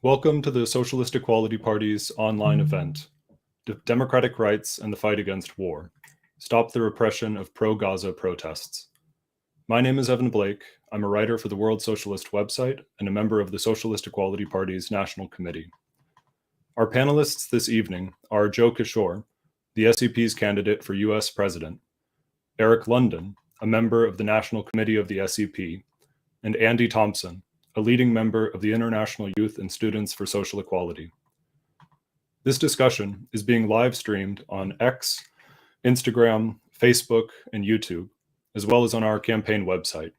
Welcome to the Socialist Equality Party's online event, Democratic Rights and the Fight Against War. Stop the Repression of Pro-Gaza Protests. My name is Evan Blake. I'm a writer for the World Socialist website and a member of the Socialist Equality Party's National Committee. Our panelists this evening are Joe Kishore, the SEP's candidate for US President, Eric London, a member of the National Committee of the SEP, and Andy Thompson, a leading member of the International Youth and Students for Social Equality. This discussion is being live streamed on X, Instagram, Facebook, and YouTube, as well as on our campaign website.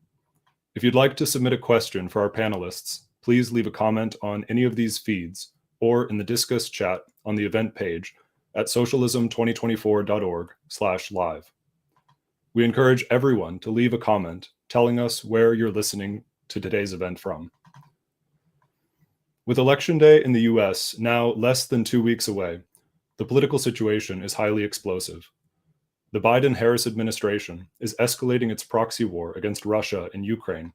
If you'd like to submit a question for our panelists, please leave a comment on any of these feeds or in the Discuss chat on the event page at socialism2024.org/live. We encourage everyone to leave a comment telling us where you're listening to today's event from. With Election Day in the US now less than 2 weeks away, the political situation is highly explosive. The Biden-Harris administration is escalating its proxy war against Russia in Ukraine,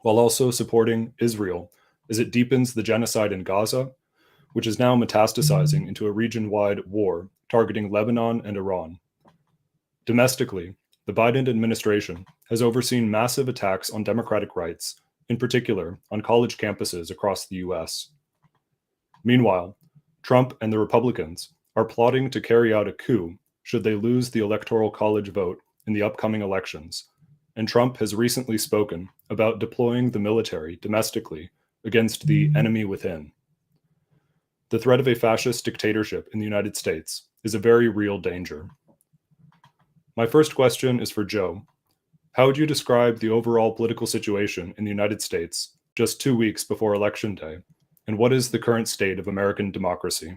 while also supporting Israel as it deepens the genocide in Gaza, which is now metastasizing into a region-wide war targeting Lebanon and Iran. Domestically, the Biden administration has overseen massive attacks on democratic rights, in particular on college campuses across the US. Meanwhile, Trump and the Republicans are plotting to carry out a coup should they lose the Electoral College vote in the upcoming elections, and Trump has recently spoken about deploying the military domestically against the enemy within. The threat of a fascist dictatorship in the United States is a very real danger. My first question is for Joe. How would you describe the overall political situation in the United States just 2 weeks before Election Day? And what is the current state of American democracy?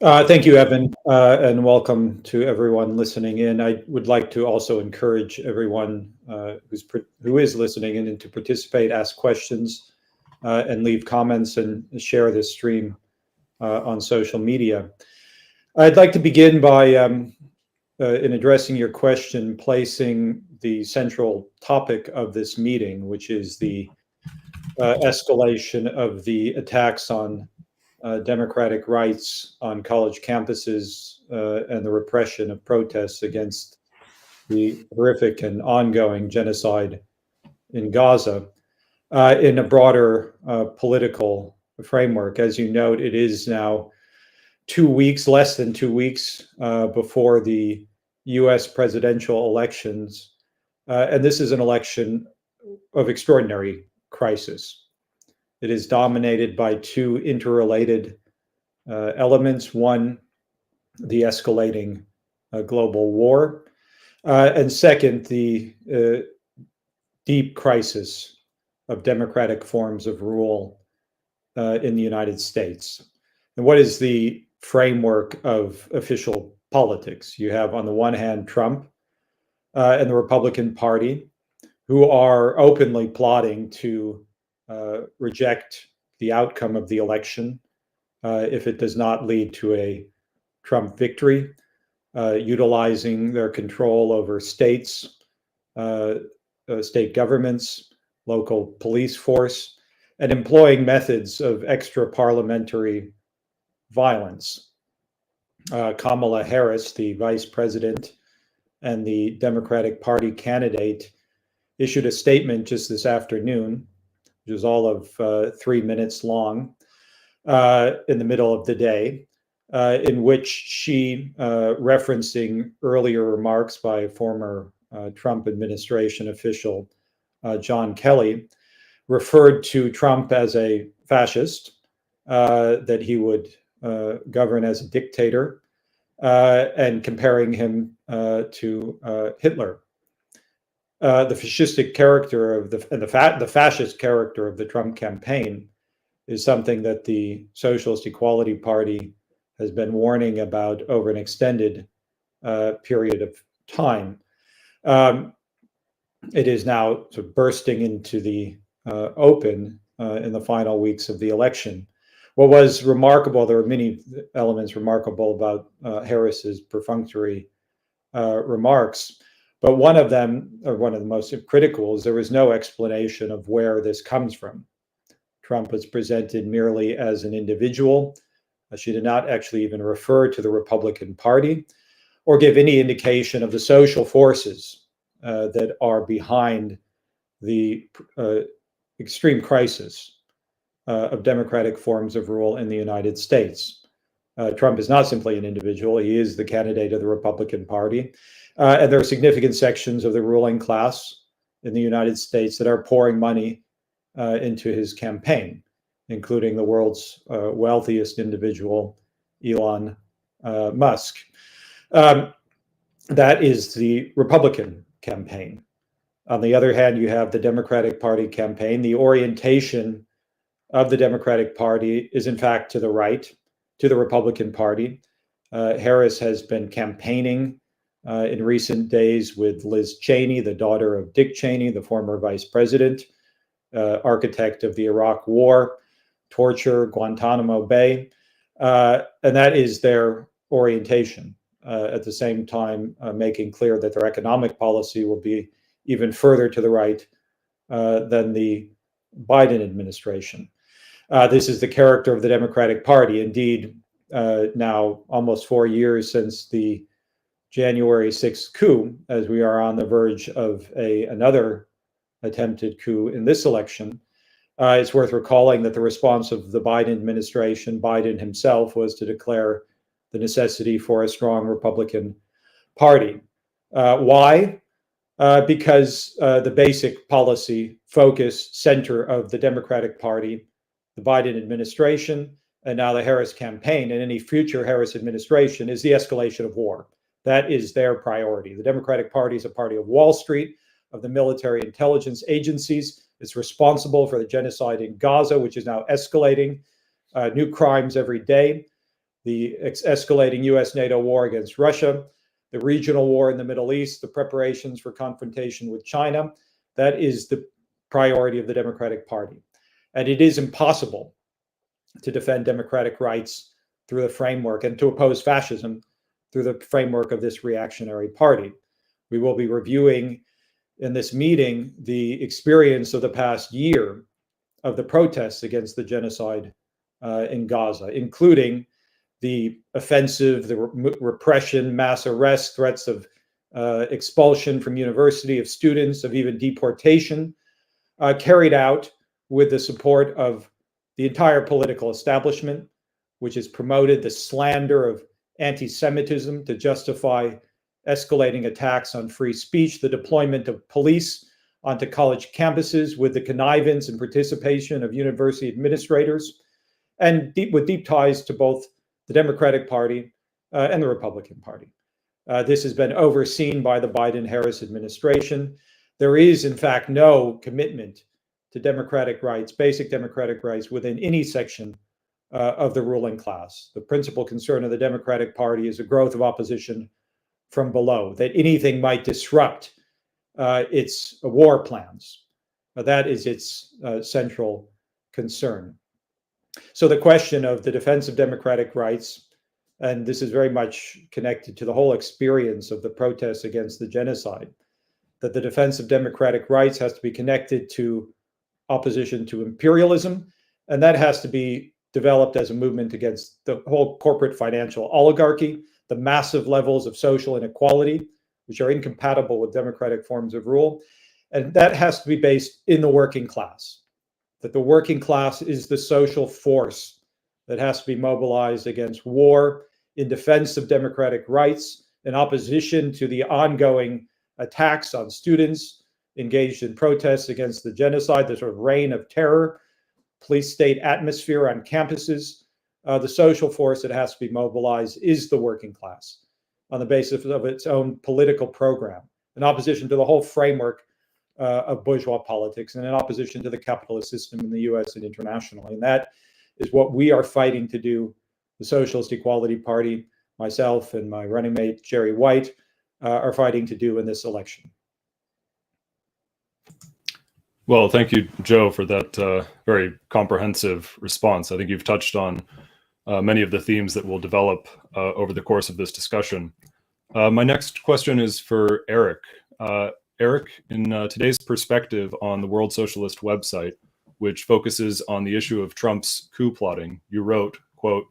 Thank you, Evan, and welcome to everyone listening in. I would like to also encourage everyone who is listening in to participate, ask questions, and leave comments and share this stream on social media. I'd like to begin by, in addressing your question, placing the central topic of this meeting, which is the escalation of the attacks on democratic rights on college campuses and the repression of protests against the horrific and ongoing genocide in Gaza in a broader political framework. As you note, it is now 2 weeks, less than 2 weeks before the US presidential elections. And this is an election of extraordinary crisis. It is dominated by two interrelated elements. One, the escalating global war. And second, the deep crisis of democratic forms of rule in the United States. And what is the framework of official politics? You have, on the one hand, Trump and the Republican Party, who are openly plotting to reject the outcome of the election if it does not lead to a Trump victory, utilizing their control over states, state governments, local police force, and employing methods of extra-parliamentary violence. Kamala Harris, the vice president and the Democratic Party candidate, issued a statement just this afternoon, which was all of 3 minutes long, in the middle of the day, in which she, referencing earlier remarks by former Trump administration official John Kelly, referred to Trump as a fascist, that he would govern as a dictator, and comparing him to Hitler. The fascistic character of the fascist character of the Trump campaign is something that the Socialist Equality Party has been warning about over an extended period of time. It is now sort of bursting into the open in the final weeks of the election. What was remarkable, there were many elements remarkable about Harris's perfunctory remarks, but one of them, or one of the most critical, is there was no explanation of where this comes from. Trump was presented merely as an individual. She did not actually even refer to the Republican Party or give any indication of the social forces that are behind the extreme crisis of democratic forms of rule in the United States. Trump is not simply an individual. He is the candidate of the Republican Party. And there are significant sections of the ruling class in the United States that are pouring money into his campaign, including the world's wealthiest individual, Elon Musk. That is the Republican campaign. On the other hand, you have the Democratic Party campaign. The orientation of the Democratic Party is, in fact, to the right, to the Republican Party. Harris has been campaigning in recent days with Liz Cheney, the daughter of Dick Cheney, the former vice president, architect of the Iraq War, torture, Guantanamo Bay. And that is their orientation. At the same time, making clear that their economic policy will be even further to the right than the Biden administration. This is the character of the Democratic Party. Indeed, now almost 4 years since the January 6th coup, as we are on the verge of another attempted coup in this election, it's worth recalling that the response of the Biden administration, Biden himself, was to declare the necessity for a strong Republican Party. Why? Because the basic policy focus center of the Democratic Party, the Biden administration, and now the Harris campaign and any future Harris administration is the escalation of war. That is their priority. The Democratic Party is a party of Wall Street, of the military intelligence agencies. It's responsible for the genocide in Gaza, which is now escalating, new crimes every day, the escalating US-NATO war against Russia, the regional war in the Middle East, the preparations for confrontation with China. That is the priority of the Democratic Party. And it is impossible to defend democratic rights through the framework and to oppose fascism through the framework of this reactionary party. We will be reviewing in this meeting the experience of the past year of the protests against the genocide in Gaza, including the offensive, the repression, mass arrests, threats of expulsion from university of students, of even deportation, carried out with the support of the entire political establishment, which has promoted the slander of anti-Semitism to justify escalating attacks on free speech, the deployment of police onto college campuses with the connivance and participation of university administrators, and with deep ties to both the Democratic Party and the Republican Party. This has been overseen by the Biden-Harris administration. There is, in fact, no commitment to democratic rights, basic democratic rights within any section of the ruling class. The principal concern of the Democratic Party is the growth of opposition from below, that anything might disrupt its war plans. That is its central concern. So the question of the defense of democratic rights, and this is very much connected to the whole experience of the protests against the genocide, that the defense of democratic rights has to be connected to opposition to imperialism, and that has to be developed as a movement against the whole corporate financial oligarchy, the massive levels of social inequality, which are incompatible with democratic forms of rule. And that has to be based in the working class, that the working class is the social force that has to be mobilized against war, in defense of democratic rights, in opposition to the ongoing attacks on students engaged in protests against the genocide, the sort of reign of terror, police state atmosphere on campuses. The social force that has to be mobilized is the working class on the basis of its own political program, in opposition to the whole framework of bourgeois politics and in opposition to the capitalist system in the US and internationally. And that is what we are fighting to do. The Socialist Equality Party, myself and my running mate, Jerry White, are fighting to do in this election. Well, thank you, Joe, for that very comprehensive response. I think you've touched on many of the themes that will develop over the course of this discussion. My next question is for Eric. Eric, in today's perspective on the World Socialist website, which focuses on the issue of Trump's coup plotting, you wrote, quote,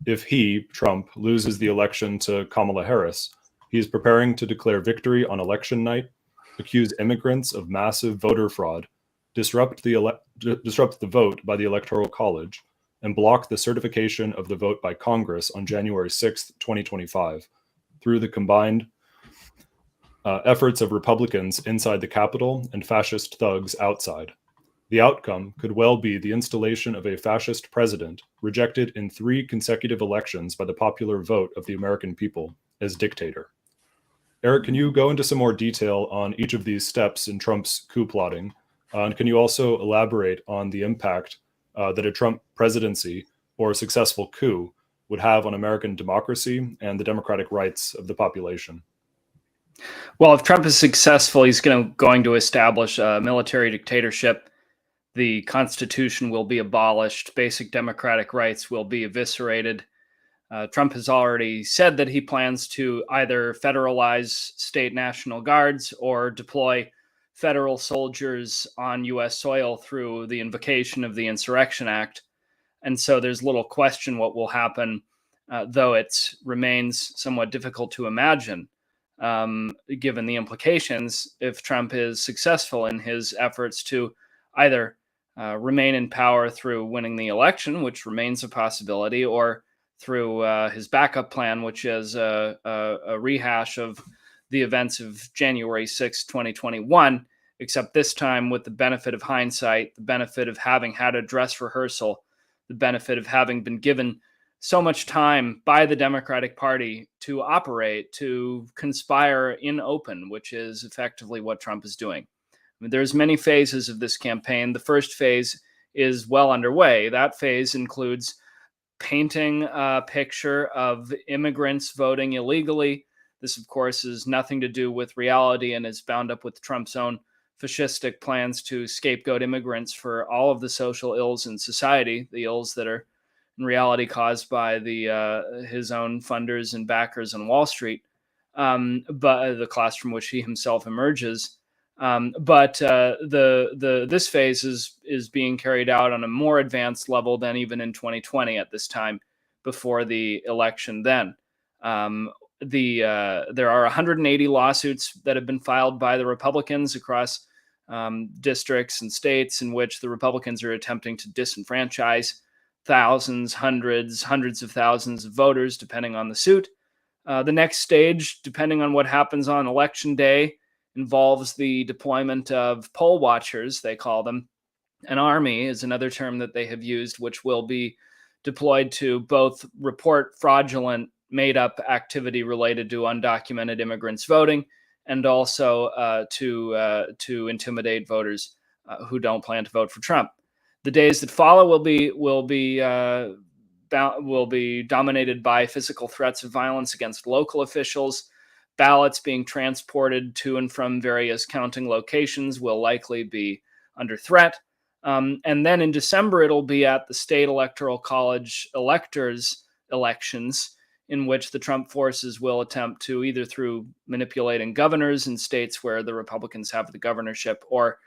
"If he, Trump, loses the election to Kamala Harris, he is preparing to declare victory on election night, accuse immigrants of massive voter fraud, disrupt the vote by the Electoral College, and block the certification of the vote by Congress on January 6th, 2025, through the combined efforts of Republicans inside the Capitol and fascist thugs outside. The outcome could well be the installation of a fascist president rejected in 3 consecutive elections by the popular vote of the American people as dictator." Eric, can you go into some more detail on each of these steps in Trump's coup plotting? And can you also elaborate on the impact that a Trump presidency or a successful coup would have on American democracy and the democratic rights of the population? Well, if Trump is successful, he's going to establish a military dictatorship. The Constitution will be abolished. Basic democratic rights will be eviscerated. Trump has already said that he plans to either federalize state National Guards or deploy federal soldiers on U.S. soil through the invocation of the Insurrection Act. And so there's little question what will happen, though it remains somewhat difficult to imagine, given the implications if Trump is successful in his efforts to either remain in power through winning the election, which remains a possibility, or through his backup plan, which is a rehash of the events of January 6, 2021, except this time with the benefit of hindsight, the benefit of having had a dress rehearsal, the benefit of having been given so much time by the Democratic Party to operate, to conspire in open, which is effectively what Trump is doing. I mean, there's many phases of this campaign. The first phase is well underway. That phase includes painting a picture of immigrants voting illegally. This, of course, has nothing to do with reality and is bound up with Trump's own fascistic plans to scapegoat immigrants for all of the social ills in society, the ills that are in reality caused by his own funders and backers on Wall Street, but the class from which he himself emerges. This phase is being carried out on a more advanced level than even in 2020 at this time before the election. Then there are 180 lawsuits that have been filed by the Republicans across districts and states in which the Republicans are attempting to disenfranchise thousands, hundreds of thousands of voters, depending on the suit. The next stage, depending on what happens on election day, involves the deployment of poll watchers, they call them. An army is another term that they have used, which will be deployed to both report fraudulent, made-up activity related to undocumented immigrants voting, and also to intimidate voters who don't plan to vote for Trump. The days that follow will be dominated by physical threats of violence against local officials. Ballots being transported to and from various counting locations will likely be under threat. And then in December, it'll be at the state electoral college electors elections, in which the Trump forces will attempt to, either through manipulating governors in states where the Republicans have the governorship or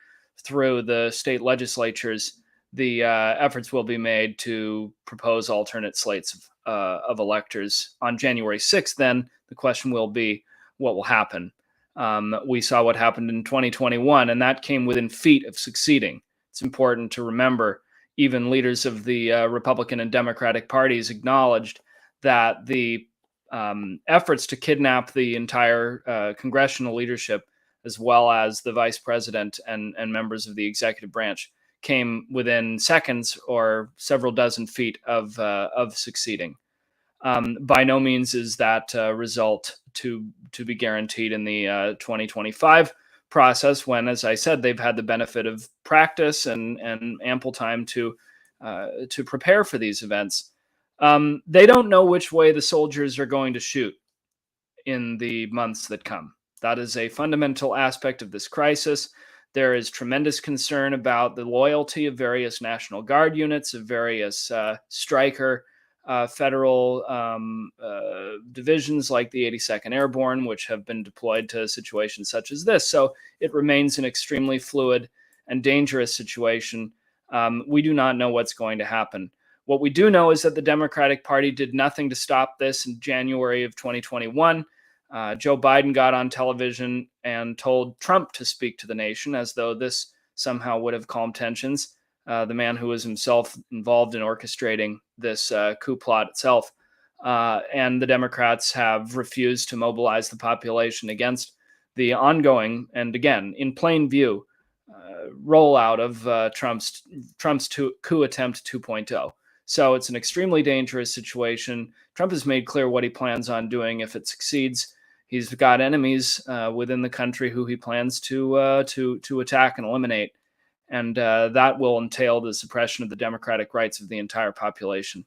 through the state legislatures, the efforts will be made to propose alternate slates of electors. On January 6th, then, the question will be, what will happen? We saw what happened in 2021, and that came within feet of succeeding. It's important to remember, even leaders of the Republican and Democratic parties acknowledged that the efforts to kidnap the entire congressional leadership, as well as the vice president and members of the executive branch, came within seconds or several dozen feet of succeeding. By no means is that result to be guaranteed in the 2025 process, when, as I said, they've had the benefit of practice and ample time to prepare for these events. They don't know which way the soldiers are going to shoot in the months that come. That is a fundamental aspect of this crisis. There is tremendous concern about the loyalty of various National Guard units, of various striker federal divisions like the 82nd Airborne, which have been deployed to situations such as this. So it remains an extremely fluid and dangerous situation We do not know what's going to happen. What we do know is that the Democratic Party did nothing to stop this in January of 2021. Joe Biden got on television and told Trump to speak to the nation as though this somehow would have calmed tensions. The man who was himself involved in orchestrating this coup plot itself. And the Democrats have refused to mobilize the population against the ongoing, and again, in plain view, rollout of Trump's coup attempt 2.0. So it's an extremely dangerous situation. Trump has made clear what he plans on doing if it succeeds. He's got enemies within the country who he plans to attack and eliminate, and that will entail the suppression of the democratic rights of the entire population.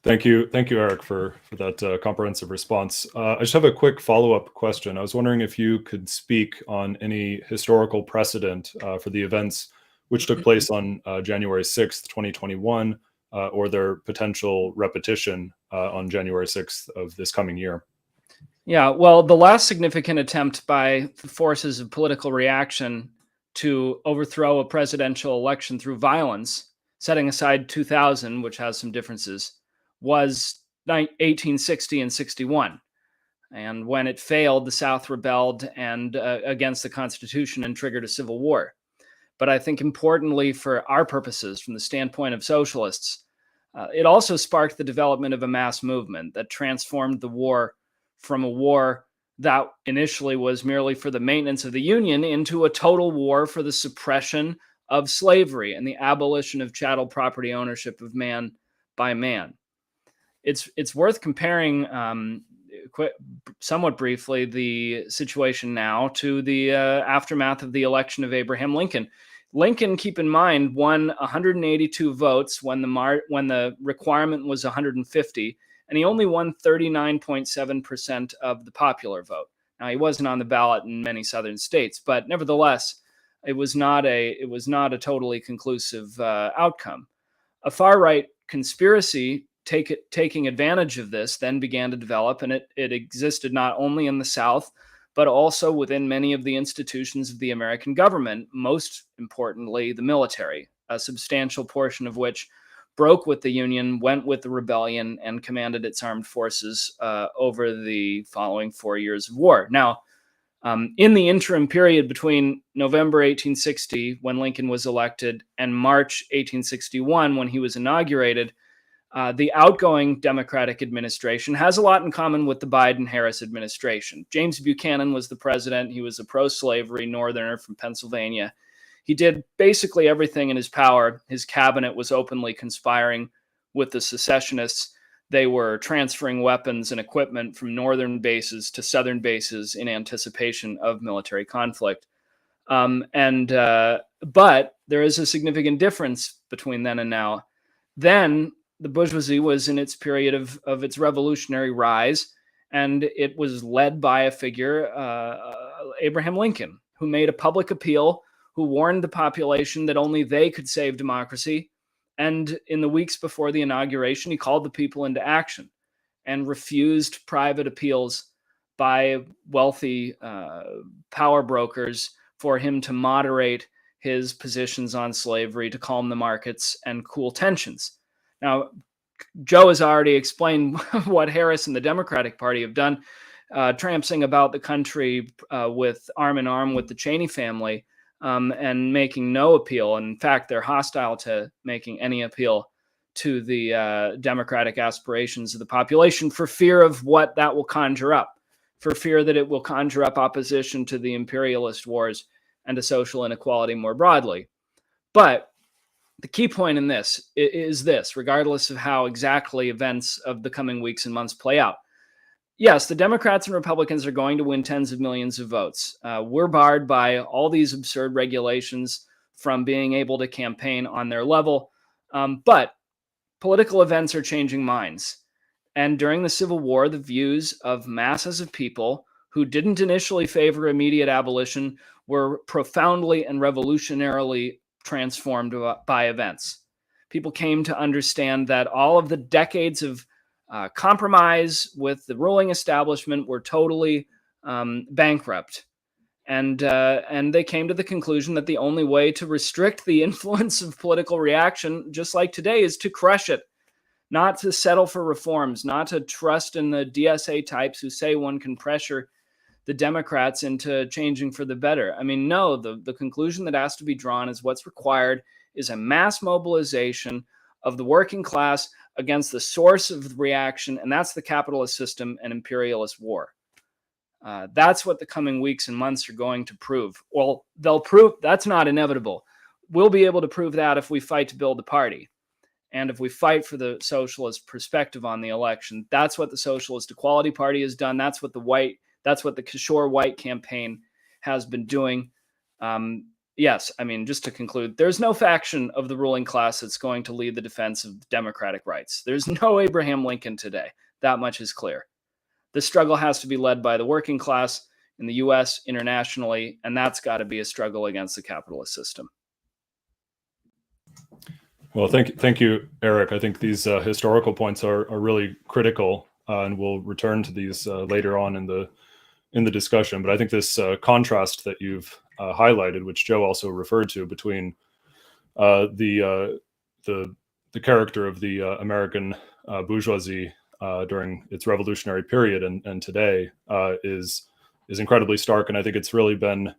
Thank you, Eric, for that comprehensive response. I just have a quick follow-up question. I was wondering if you could speak on any historical precedent for the events which took place on January 6th, 2021, or their potential repetition on January 6th of this coming year. Yeah, well, the last significant attempt by the forces of political reaction to overthrow a presidential election through violence, setting aside 2000, which has some differences, was 1860 and 61. And when it failed, the South rebelled and against the Constitution and triggered a civil war. But I think importantly for our purposes, from the standpoint of socialists, it also sparked the development of a mass movement that transformed the war from a war that initially was merely for the maintenance of the Union into a total war for the suppression of slavery and the abolition of chattel property ownership of man by man. It's worth comparing somewhat briefly the situation now to the aftermath of the election of Abraham Lincoln. Lincoln, keep in mind, won 182 votes when the requirement was 150, and he only won 39.7% of the popular vote. Now, he wasn't on the ballot in many southern states, but nevertheless, it was not a totally conclusive outcome. A far-right conspiracy taking advantage of this then began to develop, and it existed not only in the South, but also within many of the institutions of the American government, most importantly, the military, a substantial portion of which broke with the Union, went with the rebellion, and commanded its armed forces over the following 4 years of war. Now, in the interim period between November 1860, when Lincoln was elected, and March 1861, when he was inaugurated, the outgoing Democratic administration has a lot in common with the Biden-Harris administration. James Buchanan was the president. He was a pro-slavery Northerner from Pennsylvania. He did basically everything in his power. His cabinet was openly conspiring with the secessionists. They were transferring weapons and equipment from northern bases to southern bases in anticipation of military conflict. But there is a significant difference between then and now. Then, the bourgeoisie was in its period of its revolutionary rise, and it was led by a figure, Abraham Lincoln, who made a public appeal, who warned the population that only they could save democracy. And in the weeks before the inauguration, he called the people into action and refused private appeals by wealthy power brokers for him to moderate his positions on slavery, to calm the markets and cool tensions. Now, Joe has already explained what Harris and the Democratic Party have done, tramping about the country with arm in arm with the Cheney family and making no appeal. And in fact, they're hostile to making any appeal to the democratic aspirations of the population for fear of what that will conjure up, for fear that it will conjure up opposition to the imperialist wars and to social inequality more broadly. But the key point in this is this, regardless of how exactly events of the coming weeks and months play out. Yes, the Democrats and Republicans are going to win tens of millions of votes. We're barred by all these absurd regulations from being able to campaign on their level. But political events are changing minds. And during the Civil War, the views of masses of people who didn't initially favor immediate abolition were profoundly and revolutionarily transformed by events. People came to understand that all of the decades of compromise with the ruling establishment were totally bankrupt, And they came to the conclusion that the only way to restrict the influence of political reaction, just like today, is to crush it, not to settle for reforms, not to trust in the DSA types who say one can pressure the Democrats into changing for the better. I mean, no, the conclusion that has to be drawn is what's required is a mass mobilization of the working class against the source of the reaction, and that's the capitalist system and imperialist war. That's what the coming weeks and months are going to prove. Well, they'll prove that's not inevitable. We'll be able to prove that if we fight to build the party. And if we fight for the socialist perspective on the election. That's what the Socialist Equality Party has done. That's what the Kishore White campaign has been doing. Yes, I mean, just to conclude, there's no faction of the ruling class that's going to lead the defense of democratic rights. There's no Abraham Lincoln today. That much is clear. The struggle has to be led by the working class in the US, internationally, and that's got to be a struggle against the capitalist system. Well, thank you, Eric. I think these historical points are really critical, and we'll return to these later on in the discussion. But I think this contrast that you've highlighted, which Joe also referred to, between the character of the American bourgeoisie during its revolutionary period and today is incredibly stark, and I think it's really been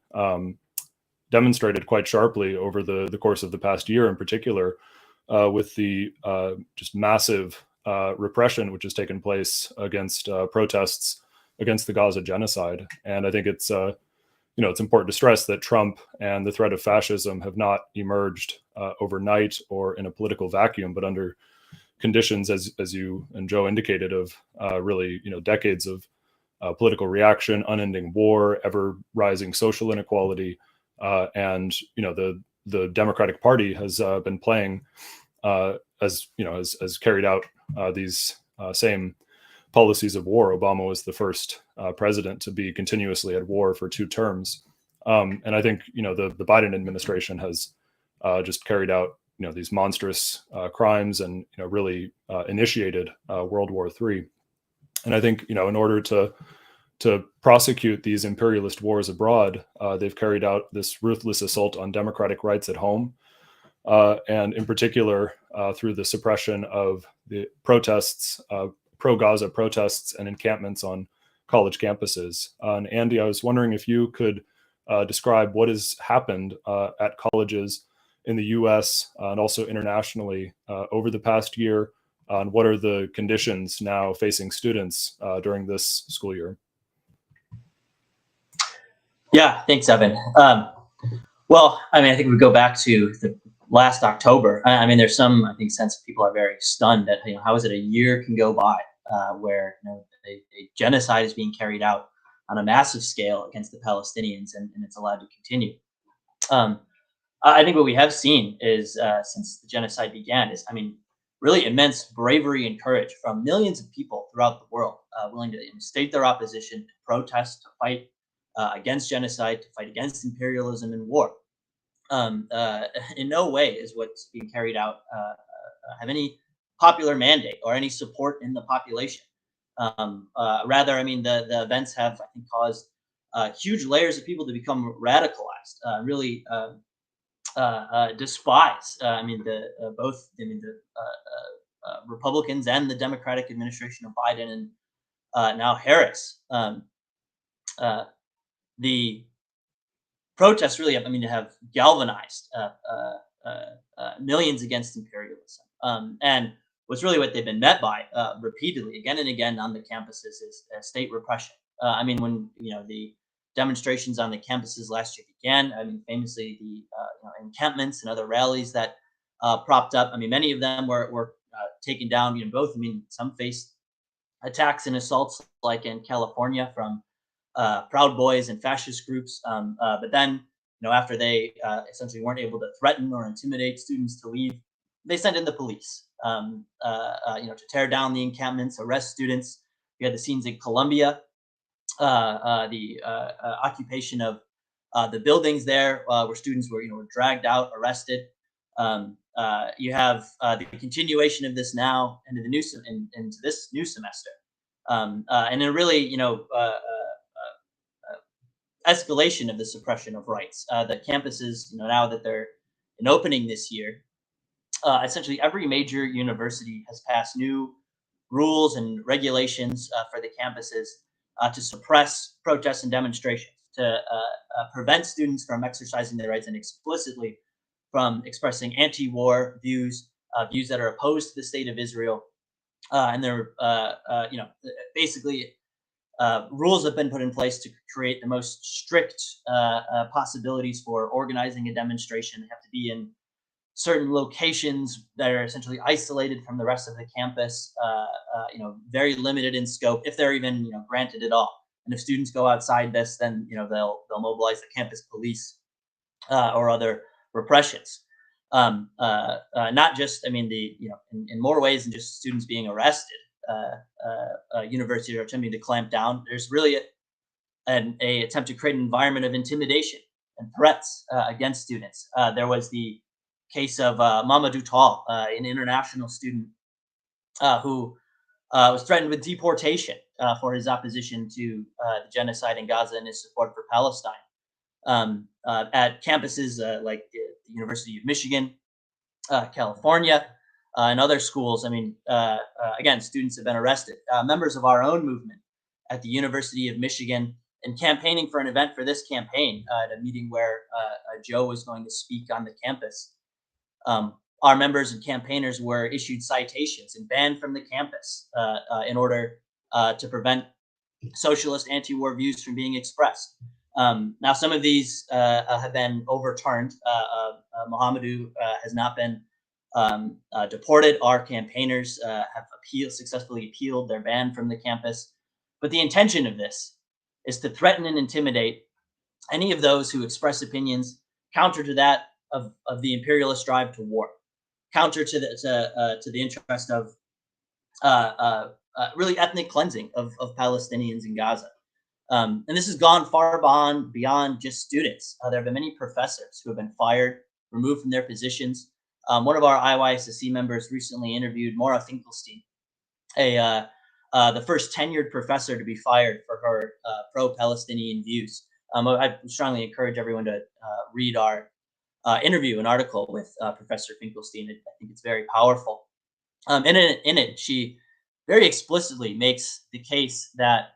demonstrated quite sharply over the course of the past year, in particular, with the just massive repression which has taken place against protests against the Gaza genocide. And I think it's it's important to stress that Trump and the threat of fascism have not emerged overnight or in a political vacuum, but under conditions, as you and Joe indicated, of really decades of political reaction, unending war, ever rising social inequality, and the Democratic Party has been playing as carried out these same policies of war. Obama was the first president to be continuously at war for 2 terms, and I think the Biden administration has just carried out these monstrous crimes and really initiated World War III. And I think in order to prosecute these imperialist wars abroad, they've carried out this ruthless assault on democratic rights at home, and in particular through the suppression of the protests, pro-Gaza protests and encampments on college campuses. And Andy, I was wondering if you could describe what has happened at colleges in the U.S. And also internationally over the past year, and what are the conditions now facing students during this school year? Yeah, thanks, Evan. Well, I mean, I think we go back to the last October. I mean, there's some, I think, sense that people are very stunned at how is it a year can go by where a genocide is being carried out on a massive scale against the Palestinians, and it's allowed to continue. I think what we have seen is since the genocide began is, I mean, really immense bravery and courage from millions of people throughout the world, willing to state their opposition, to protest, to fight against genocide, to fight against imperialism and war. In no way is what's being carried out have any popular mandate or any support in the population. Rather, I mean, the events have, I think, caused huge layers of people to become radicalized, really despise. Both the Republicans and the Democratic administration of Biden and now Harris. The protests really have galvanized millions against imperialism. And what they've been met by repeatedly, again and again on the campuses, is state repression. When the demonstrations on the campuses last year began, famously the encampments and other rallies that propped up. Many of them were taken down. Both. Some faced attacks and assaults, like in California, from Proud Boys and fascist groups. But then, after they essentially weren't able to threaten or intimidate students to leave, they sent in the police, to tear down the encampments, arrest students. We had the scenes in Colombia, the occupation of the buildings there, where students were dragged out, arrested. You have the continuation of this now into this new semester, and it really escalation of the suppression of rights. The campuses, now that they're in opening this year, essentially every major university has passed new rules and regulations for the campuses to suppress protests and demonstrations, to prevent students from exercising their rights, and explicitly from expressing anti-war views, views that are opposed to the state of Israel. And there, basically, rules have been put in place to create the most strict possibilities for organizing a demonstration. They have to be in certain locations that are essentially isolated from the rest of the campus, very limited in scope, if they're even granted at all. And if students go outside this, then they'll mobilize the campus police or other repressions. Not just, in more ways than just students being arrested. Universities are attempting to clamp down. There's really an attempt to create an environment of intimidation and threats against students. There was the case of Mamadou Tall, an international student who was threatened with deportation for his opposition to the genocide in Gaza and his support for Palestine. At campuses like the University of Michigan, California, and other schools. Again, students have been arrested. Members of our own movement at the University of Michigan, and campaigning for an event for this campaign at a meeting where Joe was going to speak on the campus. Our members and campaigners were issued citations and banned from the campus in order to prevent socialist anti-war views from being expressed. Now, some of these have been overturned. Mohamedou has not been deported. Our campaigners have successfully appealed their ban from the campus. But the intention of this is to threaten and intimidate any of those who express opinions counter to that of the imperialist drive to war, counter to the interest of really ethnic cleansing of Palestinians in Gaza. And this has gone far beyond just students. There have been many professors who have been fired, removed from their positions. One of our IYSSC members recently interviewed Maura Finkelstein, the first tenured professor to be fired for her pro-Palestinian views. I strongly encourage everyone to read our interview, an article with Professor Finkelstein. I think it's very powerful. In it, she very explicitly makes the case that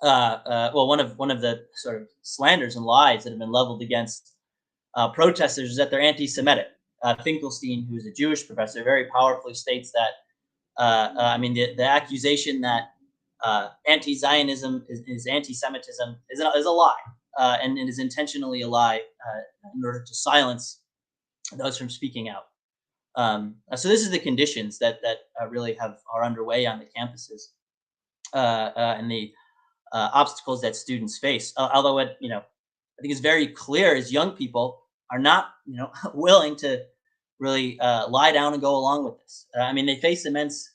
one of the sort of slanders and lies that have been leveled against protesters is that they're anti-Semitic. Finkelstein, who's a Jewish professor, very powerfully states that the accusation that anti-Zionism is anti-Semitism is a lie, and it is intentionally a lie in order to silence those from speaking out. So this is the conditions that really are underway on the campuses, and the obstacles that students face. Although I think it's very clear, as young people are not willing to really lie down and go along with this. They face immense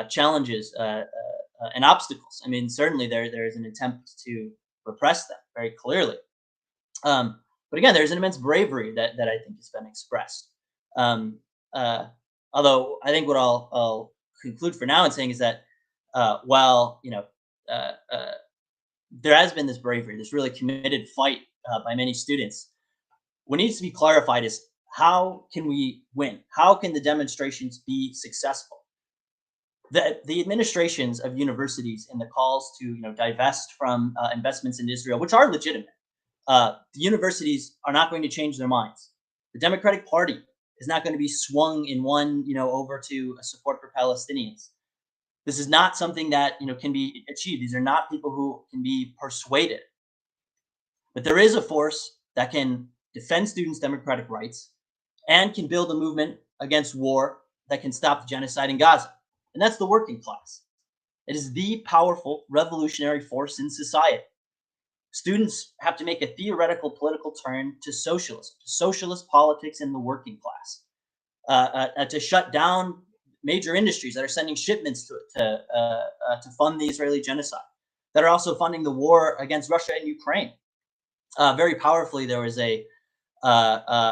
challenges and obstacles. Certainly there is an attempt to repress them very clearly. But again, there's an immense bravery that I think has been expressed. Although I think what I'll conclude for now in saying is that while there has been this bravery, this really committed fight by many students, what needs to be clarified is, how can we win? How can the demonstrations be successful? The administrations of universities and the calls to divest from investments in Israel, which are legitimate, the universities are not going to change their minds. The Democratic Party is not going to be swung in one over to a support for Palestinians. This is not something that can be achieved. These are not people who can be persuaded. But there is a force that can defend students' democratic rights and can build a movement against war that can stop the genocide in Gaza. And that's the working class. It is the powerful revolutionary force in society. Students have to make a theoretical political turn to socialism, to socialist politics in the working class, to shut down major industries that are sending shipments to fund the Israeli genocide, that are also funding the war against Russia and Ukraine. Very powerfully, there was a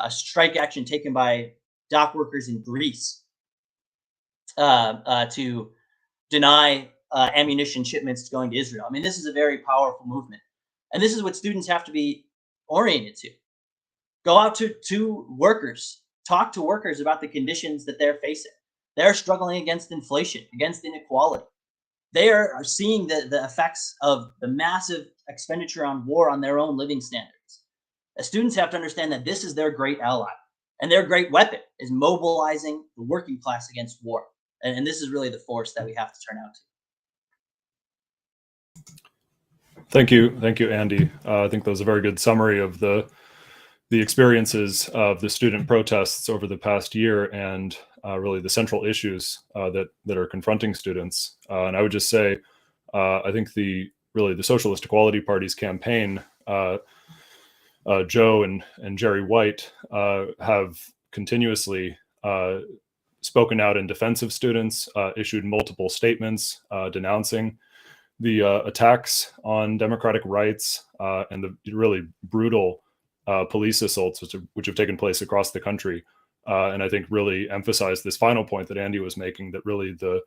strike action taken by dock workers in Greece to deny ammunition shipments going to Israel. This is a very powerful movement. And this is what students have to be oriented to. Go out to workers, talk to workers about the conditions that they're facing. They're struggling against inflation, against inequality. They are seeing the effects of the massive expenditure on war on their own living standards. The students have to understand that this is their great ally, and their great weapon is mobilizing the working class against war. And this is really the force that we have to turn out to. Thank you, Andy. I think that was a very good summary of the experiences of the student protests over the past year, and really the central issues that are confronting students. And I would just say, I think the Socialist Equality Party's campaign, Joe and Jerry White have continuously spoken out in defense of students, issued multiple statements denouncing the attacks on democratic rights and the really brutal police assaults which have taken place across the country. And I think really emphasize this final point that Andy was making, that really the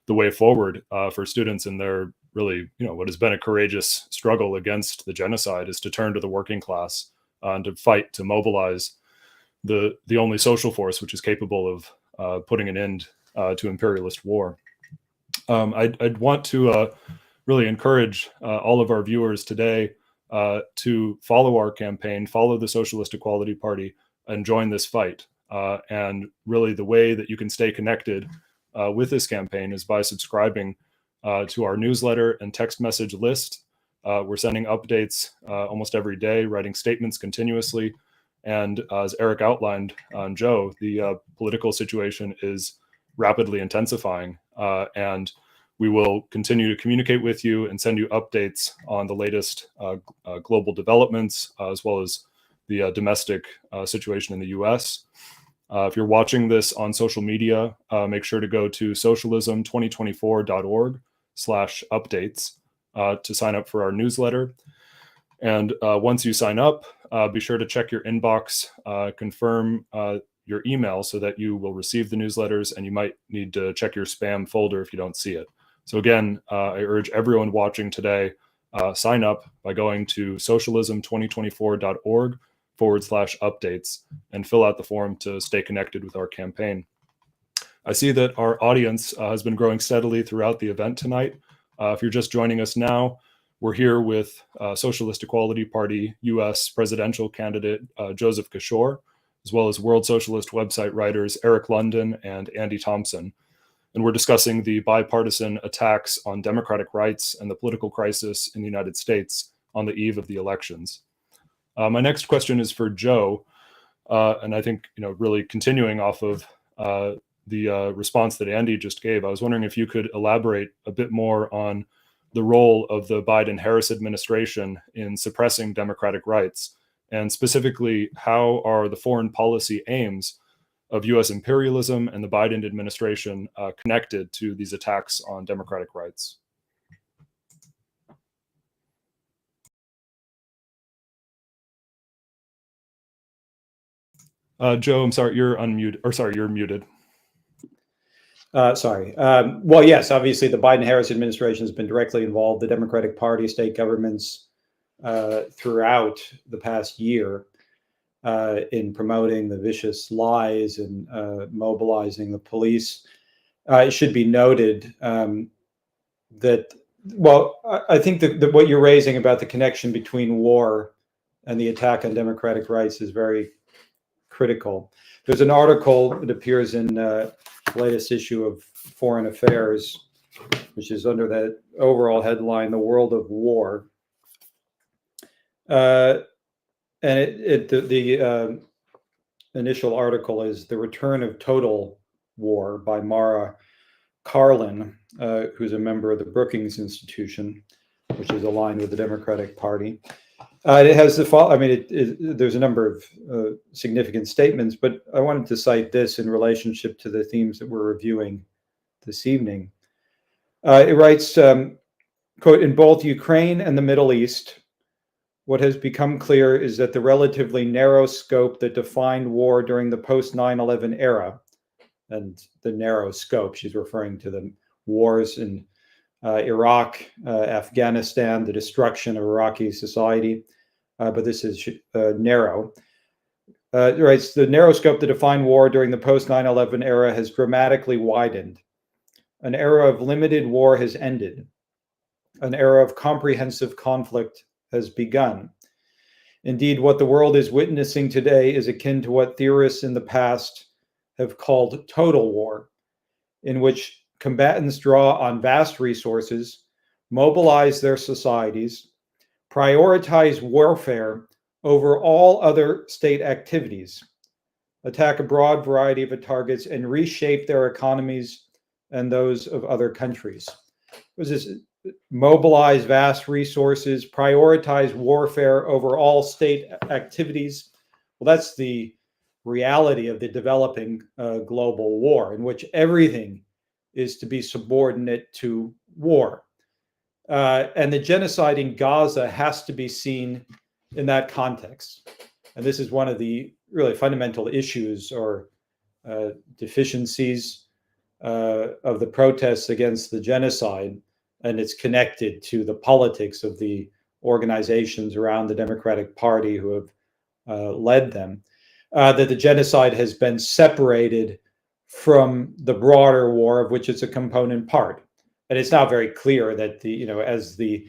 way forward for students in their really, what has been a courageous struggle against the genocide is to turn to the working class and to fight, to mobilize the only social force which is capable of putting an end to imperialist war. I'd want to really encourage all of our viewers today to follow our campaign, follow the Socialist Equality Party, and join this fight. And really the way that you can stay connected with this campaign is by subscribing to our newsletter and text message list. We're sending updates almost every day, writing statements continuously. And as Eric outlined on Joe, the political situation is rapidly intensifying. And we will continue to communicate with you and send you updates on the latest global developments, as well as the domestic situation in the US. If you're watching this on social media, make sure to go to socialism2024.org/updates to sign up for our newsletter. And once you sign up, be sure to check your inbox, confirm your email so that you will receive the newsletters, and you might need to check your spam folder if you don't see it. So again, I urge everyone watching today, sign up by going to socialism2024.org/updates and fill out the form to stay connected with our campaign. I see that our audience has been growing steadily throughout the event tonight. If you're just joining us now, we're here with Socialist Equality Party US presidential candidate Joseph Kishore, as well as World Socialist website writers Eric London and Andy Thompson. And we're discussing the bipartisan attacks on democratic rights and the political crisis in the United States on the eve of the elections. My next question is for Joe, and I think really continuing off of the response that Andy just gave, I was wondering if you could elaborate a bit more on the role of the Biden-Harris administration in suppressing democratic rights, and specifically how are the foreign policy aims of U.S. imperialism and the Biden administration connected to these attacks on democratic rights? Joe, I'm sorry, you're unmuted, or sorry, you're muted. Sorry. Well, yes, obviously the Biden-Harris administration has been directly involved, the Democratic Party, state governments throughout the past year in promoting the vicious lies and mobilizing the police. It should be noted that, well, I think that what you're raising about the connection between war and the attack on democratic rights is very critical. There's an article that appears in the latest issue of Foreign Affairs, which is under that overall headline, "The World of War." And the initial article is "The Return of Total War" by Mara Karlin, who's a member of the Brookings Institution, which is aligned with the Democratic Party. It has the there's a number of significant statements, but I wanted to cite this in relationship to the themes that we're reviewing this evening. It writes, quote, "In both Ukraine and the Middle East, what has become clear is that the relatively narrow scope that defined war during the post-9/11 era," and the narrow scope, she's referring to the wars in Iraq, Afghanistan, the destruction of Iraqi society, but this is narrow. Right, so the narrow scope to define war during the post 9/11 era has dramatically widened. An era of limited war has ended. An era of comprehensive conflict has begun. Indeed, what the world is witnessing today is akin to what theorists in the past have called total war, in which combatants draw on vast resources, mobilize their societies, prioritize warfare over all other state activities, attack a broad variety of targets, and reshape their economies and those of other countries. Was this mobilize vast resources, prioritize warfare over all state activities? Well, that's the reality of the developing global war, in which everything is to be subordinate to war. And the genocide in Gaza has to be seen in that context. And this is one of the really fundamental issues or deficiencies of the protests against the genocide, and it's connected to the politics of the organizations around the Democratic Party who have led them, that the genocide has been separated from the broader war of which it's a component part. And it's now very clear that as the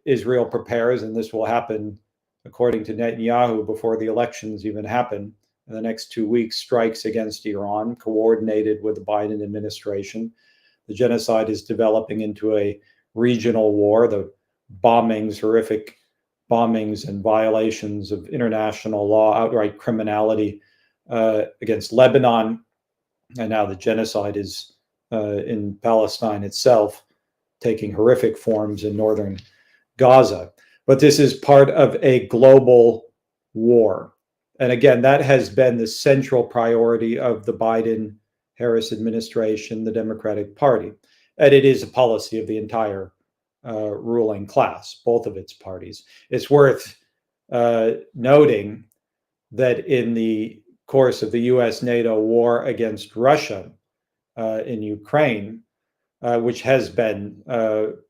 Israel prepares, and this will happen according to Netanyahu before the elections even happen in the next 2 weeks, strikes against Iran, coordinated with the Biden administration. The genocide is developing into a regional war. The bombings, horrific bombings and violations of international law, outright criminality against Lebanon, and now the genocide is in Palestine itself, taking horrific forms in northern Gaza. But this is part of a global war. And again, that has been the central priority of the Biden-Harris administration, the Democratic Party. And it is a policy of the entire ruling class, both of its parties. It's worth noting that in the course of the US-NATO war against Russia in Ukraine, which has been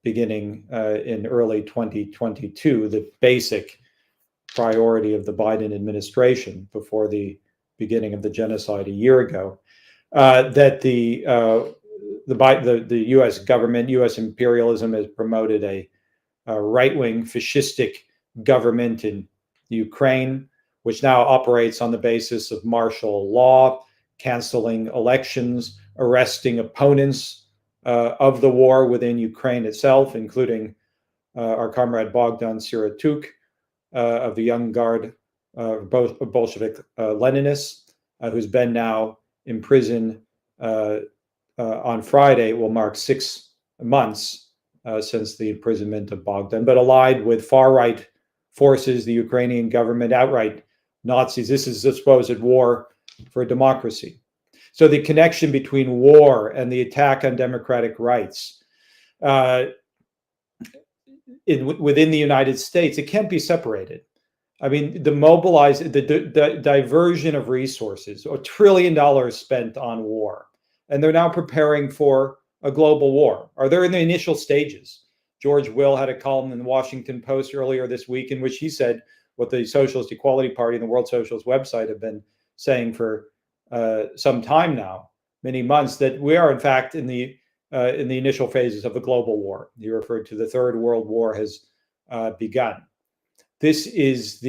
beginning in early 2022, the basic priority of the Biden administration before the beginning of the genocide a year ago, that the U.S. government, U.S. imperialism, has promoted a right-wing fascistic government in Ukraine, which now operates on the basis of martial law, canceling elections, arresting opponents of the war within Ukraine itself, including our comrade Bogdan Siratuk of the Young Guard, both Bolshevik Leninists, who's been now in prison on Friday. Will mark 6 months since the imprisonment of Bogdan, but allied with far-right forces, the Ukrainian government, outright Nazis. This is a supposed war for democracy. So the connection between war and the attack on democratic rights within the United States, it can't be separated. I mean, the diversion of resources, $1 trillion spent on war, and they're now preparing for a global war. Are they in the initial stages? George Will had a column in the Washington Post earlier this week in which he said what the Socialist Equality Party and the World Socialist website have been saying for some time now, many months, that we are in fact in the initial phases of the global war. He referred to the Third World War has begun. This is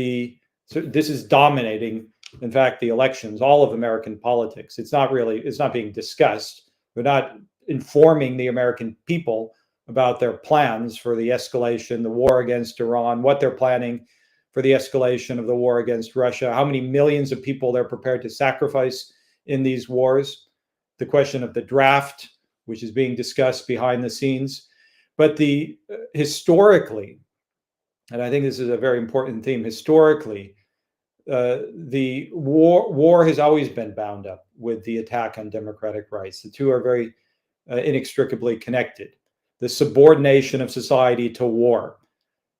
dominating, in fact, the elections, all of American politics. It's not being discussed. We're not informing the American people about their plans for the escalation, the war against Iran, what they're planning for the escalation of the war against Russia, how many millions of people they're prepared to sacrifice in these wars, the question of the draft, which is being discussed behind the scenes. But historically, and I think this is a very important theme, historically, the war has always been bound up with the attack on democratic rights. The two are very inextricably connected. The subordination of society to war.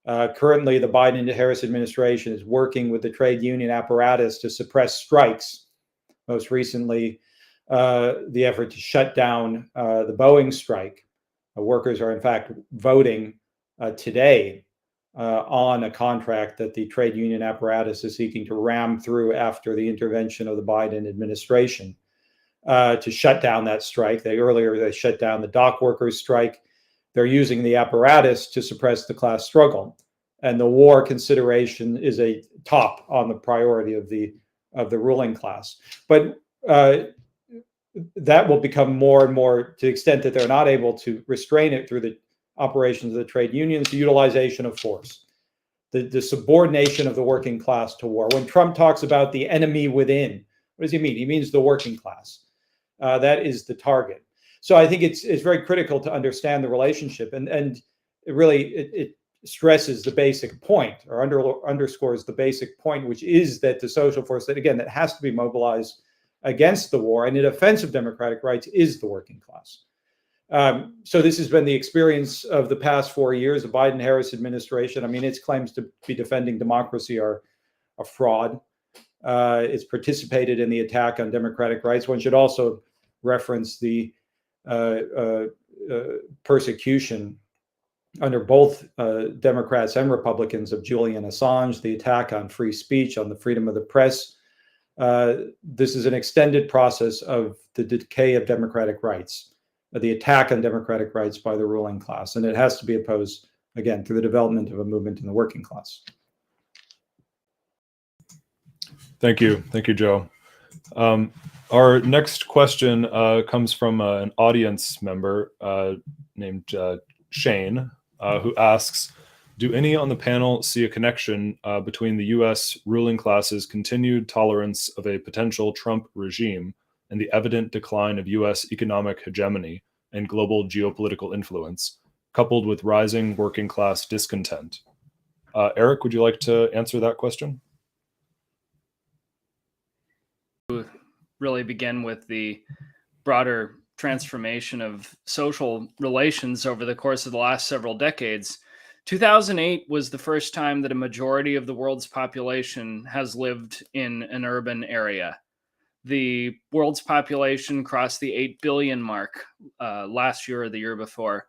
Currently, the Biden-Harris administration is working with the trade union apparatus to suppress strikes. Most recently, the effort to shut down the Boeing strike, Workers are in fact voting today on a contract that the trade union apparatus is seeking to ram through after the intervention of the Biden administration to shut down that strike. They shut down the dock workers' strike. They're using the apparatus to suppress the class struggle. And the war consideration is a top on the priority of the ruling class. But that will become more and more, to the extent that they're not able to restrain it through the operations of the trade unions, the utilization of force, the subordination of the working class to war. When Trump talks about the enemy within, what does he mean? He means the working class. That is the target. So I think it's very critical to understand the relationship, and it stresses the basic point, or underscores the basic point, which is that the social force that has to be mobilized against the war and in defense of democratic rights is the working class. So this has been the experience of the past 4 years, the Biden-Harris administration. I mean, its claims to be defending democracy are a fraud. It's participated in the attack on democratic rights. One should also reference the persecution under both Democrats and Republicans of Julian Assange, the attack on free speech, on the freedom of the press. This is an extended process of the decay of democratic rights, the attack on democratic rights by the ruling class, and it has to be opposed, again, through the development of a movement in the working class. Thank you, Joe. Our next question comes from an audience member named Shane, who asks, do any on the panel see a connection between the U.S. ruling class's continued tolerance of a potential Trump regime and the evident decline of U.S. economic hegemony and global geopolitical influence, coupled with rising working class discontent? Eric, would you like to answer that question? Really begin with the broader transformation of social relations over the course of the last several decades. 2008 was the first time that a majority of the world's population has lived in an urban area. The world's population crossed the 8 billion mark last year or the year before.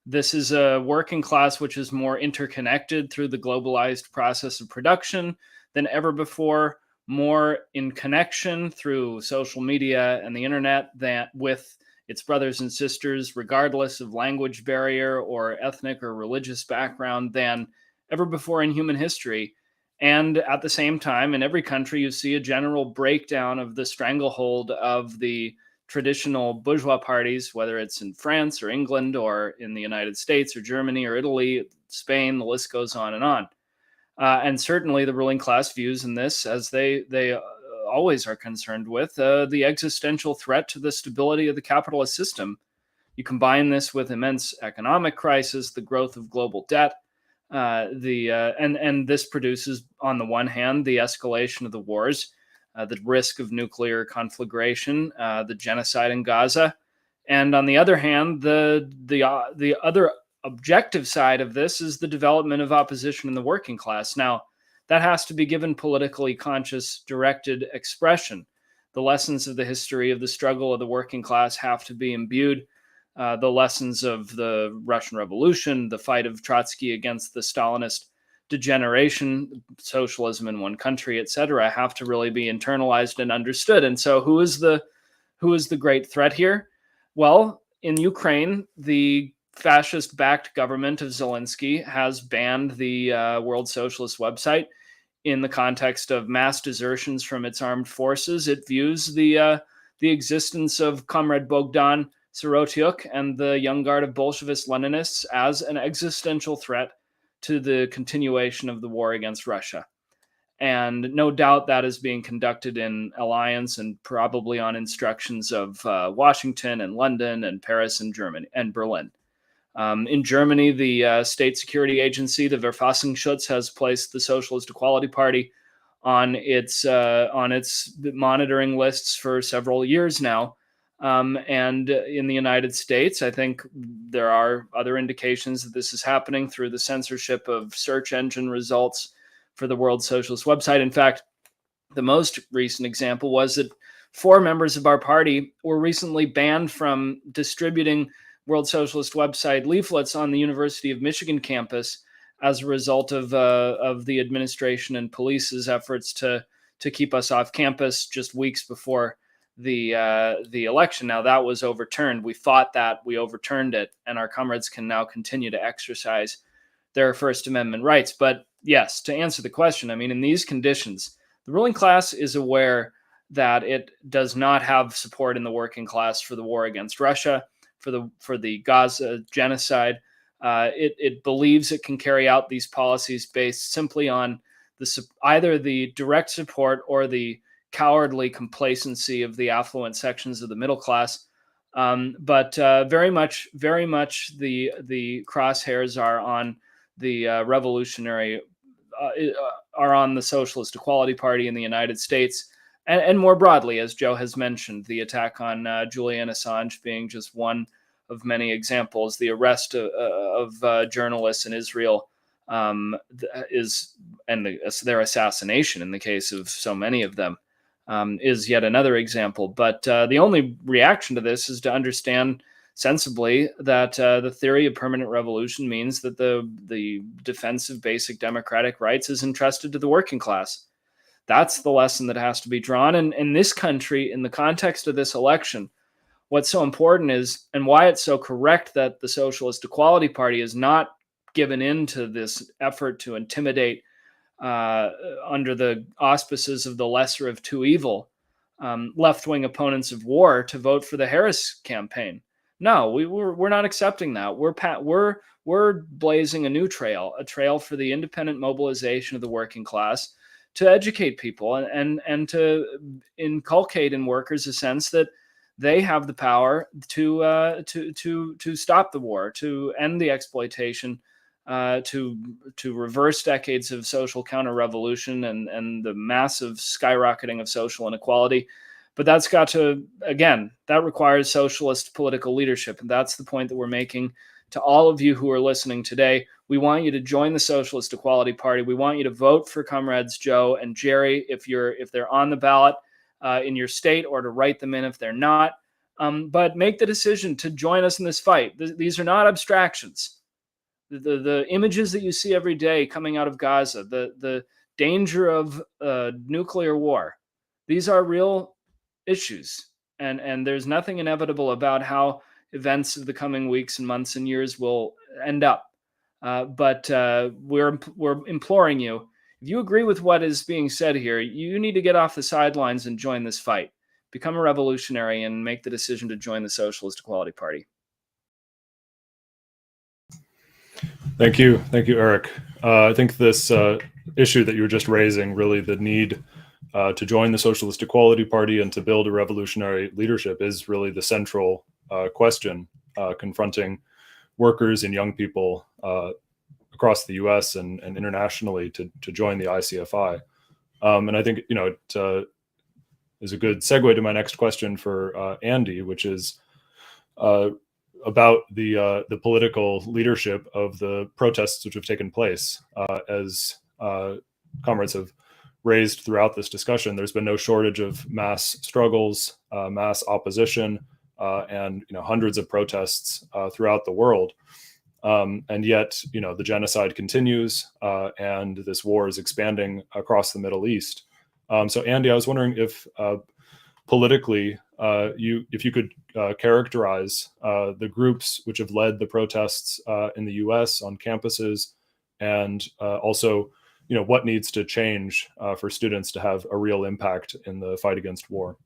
This is a working class which is more interconnected through the globalized process of production than ever before, more in connection through social media and the internet than with its brothers and sisters, regardless of language barrier or ethnic or religious background, than ever before in human history. And at the same time, in every country, you see a general breakdown of the stranglehold of the traditional bourgeois parties, whether it's in France or England or in the United States or Germany or Italy, Spain, the list goes on and on. And certainly the ruling class views in this, as they always are concerned with, the existential threat to the stability of the capitalist system. You combine this with immense economic crisis, the growth of global debt, and this produces, on the one hand, the escalation of the wars, the risk of nuclear conflagration, the genocide in Gaza, and on the other hand, the other objective side of this is the development of opposition in the working class. Now, that has to be given politically conscious, directed expression. The lessons of the history of the struggle of the working class have to be imbued. The lessons of the Russian Revolution, the fight of Trotsky against the Stalinist degeneration, socialism in one country, etc., have to really be internalized and understood. And so, who is the great threat here? Well, in Ukraine, the fascist-backed government of Zelensky has banned the World Socialist website in the context of mass desertions from its armed forces. It views the existence of Comrade Bogdan Sorotyuk and the young guard of Bolshevist Leninists as an existential threat to the continuation of the war against Russia. And no doubt that is being conducted in alliance and probably on instructions of Washington and London and Paris and Germany and Berlin. In Germany, the state security agency, the Verfassungsschutz, has placed the Socialist Equality Party on its monitoring lists for several years now. And in the United States, I think there are other indications that this is happening through the censorship of search engine results for the World Socialist website. In fact, the most recent example was that 4 members of our party were recently banned from distributing World Socialist website leaflets on the University of Michigan campus as a result of the administration and police's efforts to keep us off campus just weeks before the election. Now that was overturned. We fought that, we overturned it, and our comrades can now continue to exercise their First Amendment rights. But yes, to answer the question, I mean, in these conditions, the ruling class is aware that it does not have support in the working class for the war against Russia, for the Gaza genocide. It believes it can carry out these policies based simply on either the direct support or the cowardly complacency of the affluent sections of the middle class. But very much the crosshairs are on the revolutionary, are on the Socialist Equality Party in the United States. And more broadly, as Joe has mentioned, the attack on Julian Assange being just one of many examples. The arrest of journalists in Israel their assassination in the case of so many of them is yet another example. But the only reaction to this is to understand sensibly that the theory of permanent revolution means that the defense of basic democratic rights is entrusted to the working class. That's the lesson that has to be drawn. And in this country, in the context of this election, what's so important is, and why it's so correct that the Socialist Equality Party is not given in to this effort to intimidate under the auspices of the lesser of two evil left-wing opponents of war to vote for the Harris campaign. No, we're not accepting that. We're blazing a new trail, a trail for the independent mobilization of the working class, to educate people and to inculcate in workers a sense that they have the power to stop the war, to end the exploitation, to reverse decades of social counter-revolution and the massive skyrocketing of social inequality. But that's got to, again, that requires socialist political leadership. And that's the point that we're making to all of you who are listening today. We want you to join the Socialist Equality Party. We want you to vote for comrades Joe and Jerry if they're on the ballot in your state, or to write them in if they're not. But make the decision to join us in this fight. These are not abstractions. The images that you see every day coming out of Gaza, the danger of nuclear war, these are real issues. And there's nothing inevitable about how events of the coming weeks and months and years will end up. But we're imploring you, if you agree with what is being said here, you need to get off the sidelines and join this fight. Become a revolutionary and make the decision to join the Socialist Equality Party. Thank you, Eric. I think this issue that you were just raising, really the need to join the Socialist Equality Party and to build a revolutionary leadership, is really the central question confronting workers and young people across the U.S. and internationally to join the ICFI. And I think it is a good segue to my next question for Andy, which is about the political leadership of the protests which have taken place. As comrades have raised throughout this discussion, there's been no shortage of mass struggles, mass opposition, and hundreds of protests throughout the world. And yet, the genocide continues, and this war is expanding across the Middle East. So, Andy, I was wondering if politically, if you could characterize the groups which have led the protests in the U.S. on campuses, and also, what needs to change for students to have a real impact in the fight against war.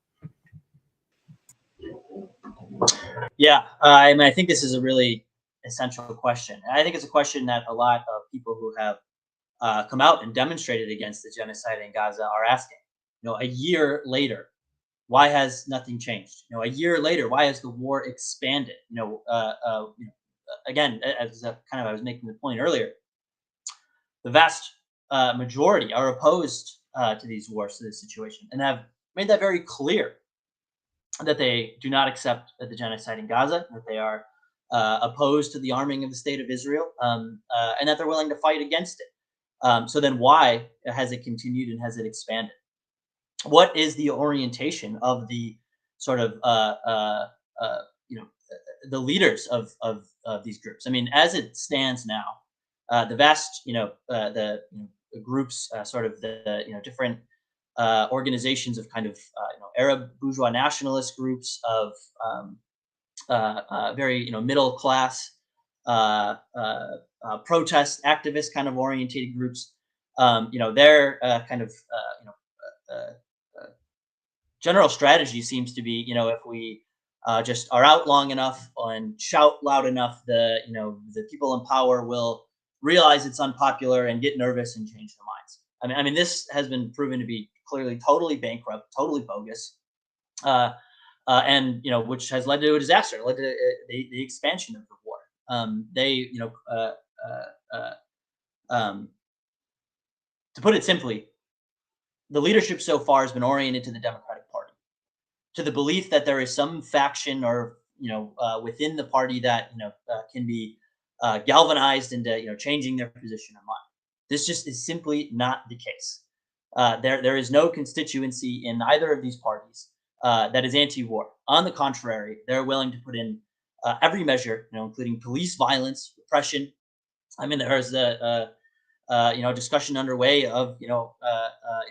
Yeah, I think this is a really essential question. And I think it's a question that a lot of people who have come out and demonstrated against the genocide in Gaza are asking. A year later, why has nothing changed? A year later, why has the war expanded? Again, as I was making the point earlier, the vast majority are opposed to these wars, to this situation, and have made that very clear, that they do not accept the genocide in Gaza, that they are opposed to the arming of the state of Israel, and that they're willing to fight against it. So then why has it continued and has it expanded? What is the orientation of the sort of the leaders of these groups. I mean, as it stands now, the vast, the groups, sort of the different organizations of kind of Arab bourgeois nationalist groups, of very middle class protest activist kind of orientated groups. Their kind of general strategy seems to be, if we just are out long enough and shout loud enough, the people in power will realize it's unpopular and get nervous and change their minds. I mean, this has been proven to be clearly totally bankrupt, totally bogus, and which has led to a disaster, led to the expansion of the war. To put it simply, the leadership so far has been oriented to the Democratic Party, to the belief that there is some faction or within the party that can be galvanized into changing their position or mind. This just is simply not the case. There is no constituency in either of these parties that is anti-war. On the contrary, they're willing to put in every measure, including police violence, repression. I mean, there's a discussion underway of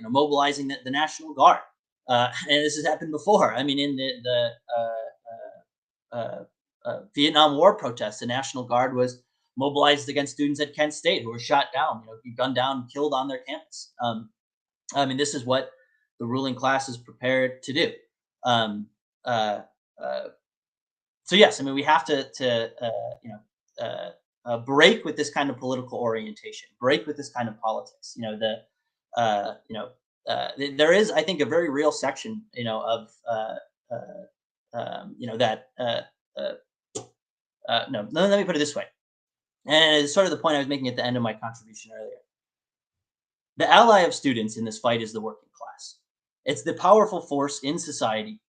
mobilizing the National Guard, and this has happened before. I mean, in the Vietnam War protests, the National Guard was mobilized against students at Kent State who were shot down, gunned down, killed on their campus. I mean, this is what the ruling class is prepared to do. So yes, I mean, we have to break with this kind of political orientation, break with this kind of politics. There is, I think, a very real section, of that. No, let me put it this way, and it's sort of the point I was making at the end of my contribution earlier. The ally of students in this fight is the working class. It's the powerful force in society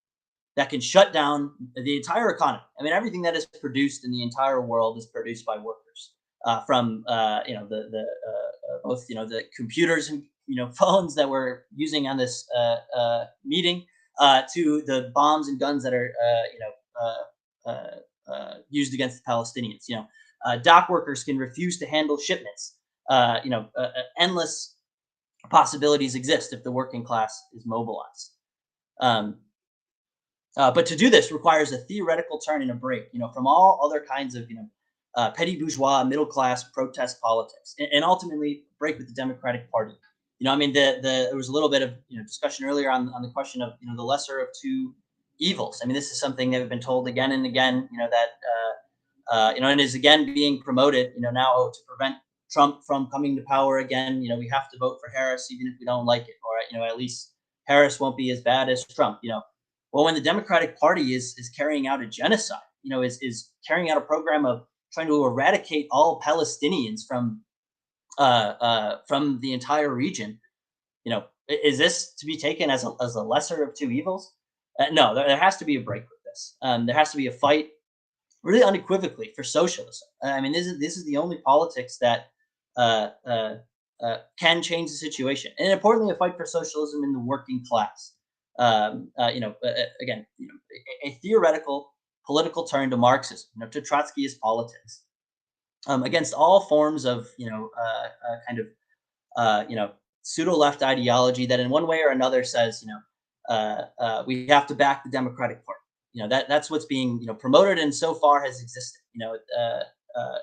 that can shut down the entire economy. I mean, everything that is produced in the entire world is produced by workers. From both the computers and phones that we're using on this meeting, to the bombs and guns that are used against the Palestinians. Dock workers can refuse to handle shipments. Endless possibilities exist if the working class is mobilized. But to do this requires a theoretical turn and a break, from all other kinds of, petty bourgeois, middle class protest politics, and ultimately break with the Democratic Party. I mean, there was a little bit of discussion earlier on the question of the lesser of two evils. I mean, this is something that we've been told again and again, that and is again being promoted, now to prevent Trump from coming to power again. We have to vote for Harris even if we don't like it, or at least Harris won't be as bad as Trump. Well, when the Democratic Party is carrying out a genocide, is carrying out a program of trying to eradicate all Palestinians from the entire region, is this to be taken as a lesser of two evils? No, there has to be a break with this. There has to be a fight, really unequivocally, for socialism. I mean, this is the only politics that can change the situation, and importantly, a fight for socialism in the working class. Again, a theoretical political turn to Marxism, to Trotskyist politics, against all forms of, pseudo left ideology that in one way or another says, we have to back the Democratic Party. That's what's being, promoted and so far has existed,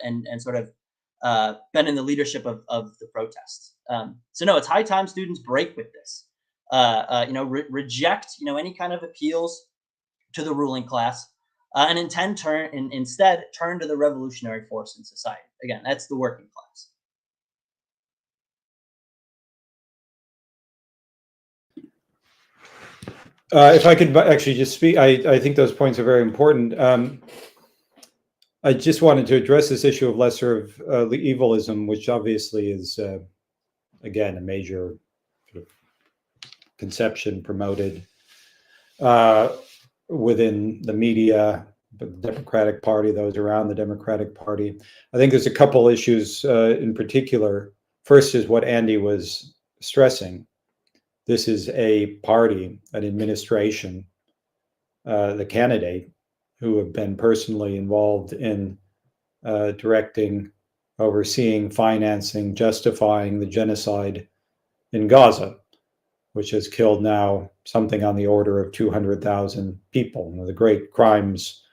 and sort of been in the leadership of the protests. So no, it's high time students break with this. Reject any kind of appeals to the ruling class, and instead turn to the revolutionary force in society. Again, that's the working class. If I could actually just speak, I think those points are very important. I just wanted to address this issue of lesser of evilism, which obviously is, again, a major sort of conception promoted within the media, the Democratic Party, those around the Democratic Party. I think there's a couple issues in particular. First is what Andy was stressing. This is a party, an administration, the candidate, who have been personally involved in directing, overseeing, financing, justifying the genocide in Gaza, which has killed now something on the order of 200,000 people, one of the great crimes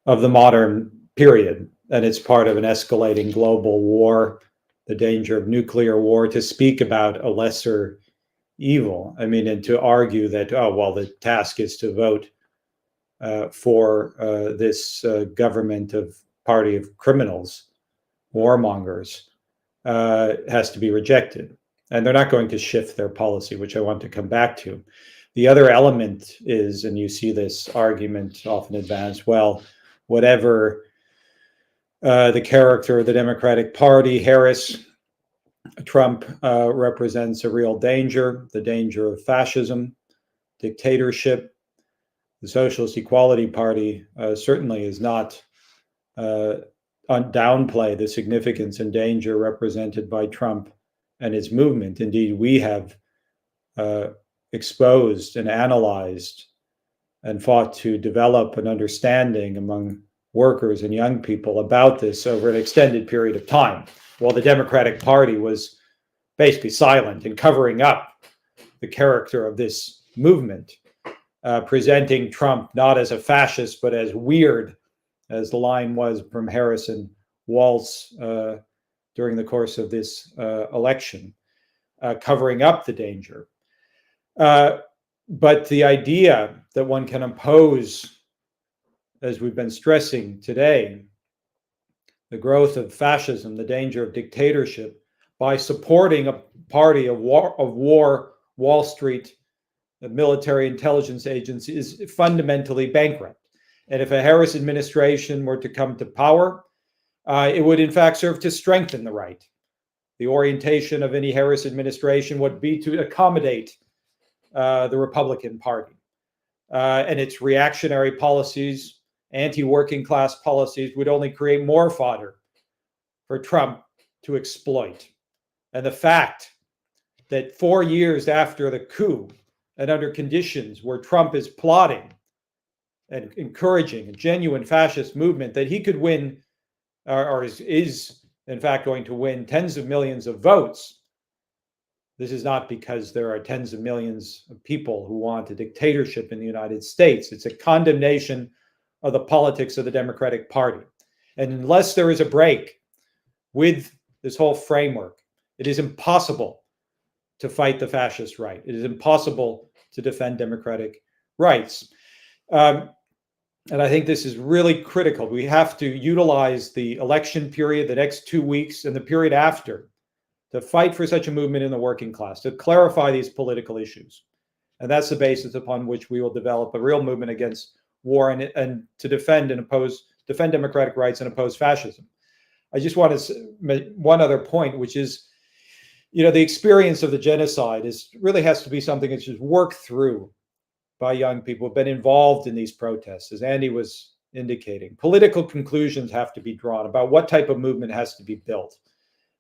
of the modern period. And it's part of an escalating global war, the danger of nuclear war, to speak about a lesser evil. I mean, and to argue that, oh, well, the task is to vote for this government of party of criminals, warmongers, has to be rejected. And they're not going to shift their policy, which I want to come back to. The other element is, and you see this argument often advanced, well, whatever the character of the Democratic Party, Harris, Trump represents a real danger, the danger of fascism, dictatorship. The Socialist Equality Party certainly is not downplay the significance and danger represented by Trump and his movement. Indeed, we have exposed and analyzed and fought to develop an understanding among workers and young people about this over an extended period of time, while the Democratic Party was basically silent and covering up the character of this movement, presenting Trump not as a fascist, but as weird, as the line was from Harris and Walz during the course of this election, covering up the danger. But the idea that one can impose, as we've been stressing today, the growth of fascism, the danger of dictatorship, by supporting a party of war, Wall Street, the military intelligence agency, is fundamentally bankrupt. And if a Harris administration were to come to power, it would in fact serve to strengthen the right. The orientation of any Harris administration would be to accommodate the Republican Party and its reactionary policies, anti-working class policies would only create more fodder for Trump to exploit. And the fact that 4 years after the coup and under conditions where Trump is plotting and encouraging a genuine fascist movement, that he could win or is in fact going to win tens of millions of votes. This is not because there are tens of millions of people who want a dictatorship in the United States. It's a condemnation of the politics of the Democratic Party. And unless there is a break with this whole framework, it is impossible to fight the fascist right. It is impossible to defend democratic rights. And I think this is really critical. We have to utilize the election period, the next 2 weeks, and the period after to fight for such a movement in the working class, to clarify these political issues. And that's the basis upon which we will develop a real movement against war and to defend democratic rights and oppose fascism. I just want to make one other point, which is, the experience of the genocide really has to be something that's just worked through by young people who've been involved in these protests, as Andy was indicating. Political conclusions have to be drawn about what type of movement has to be built.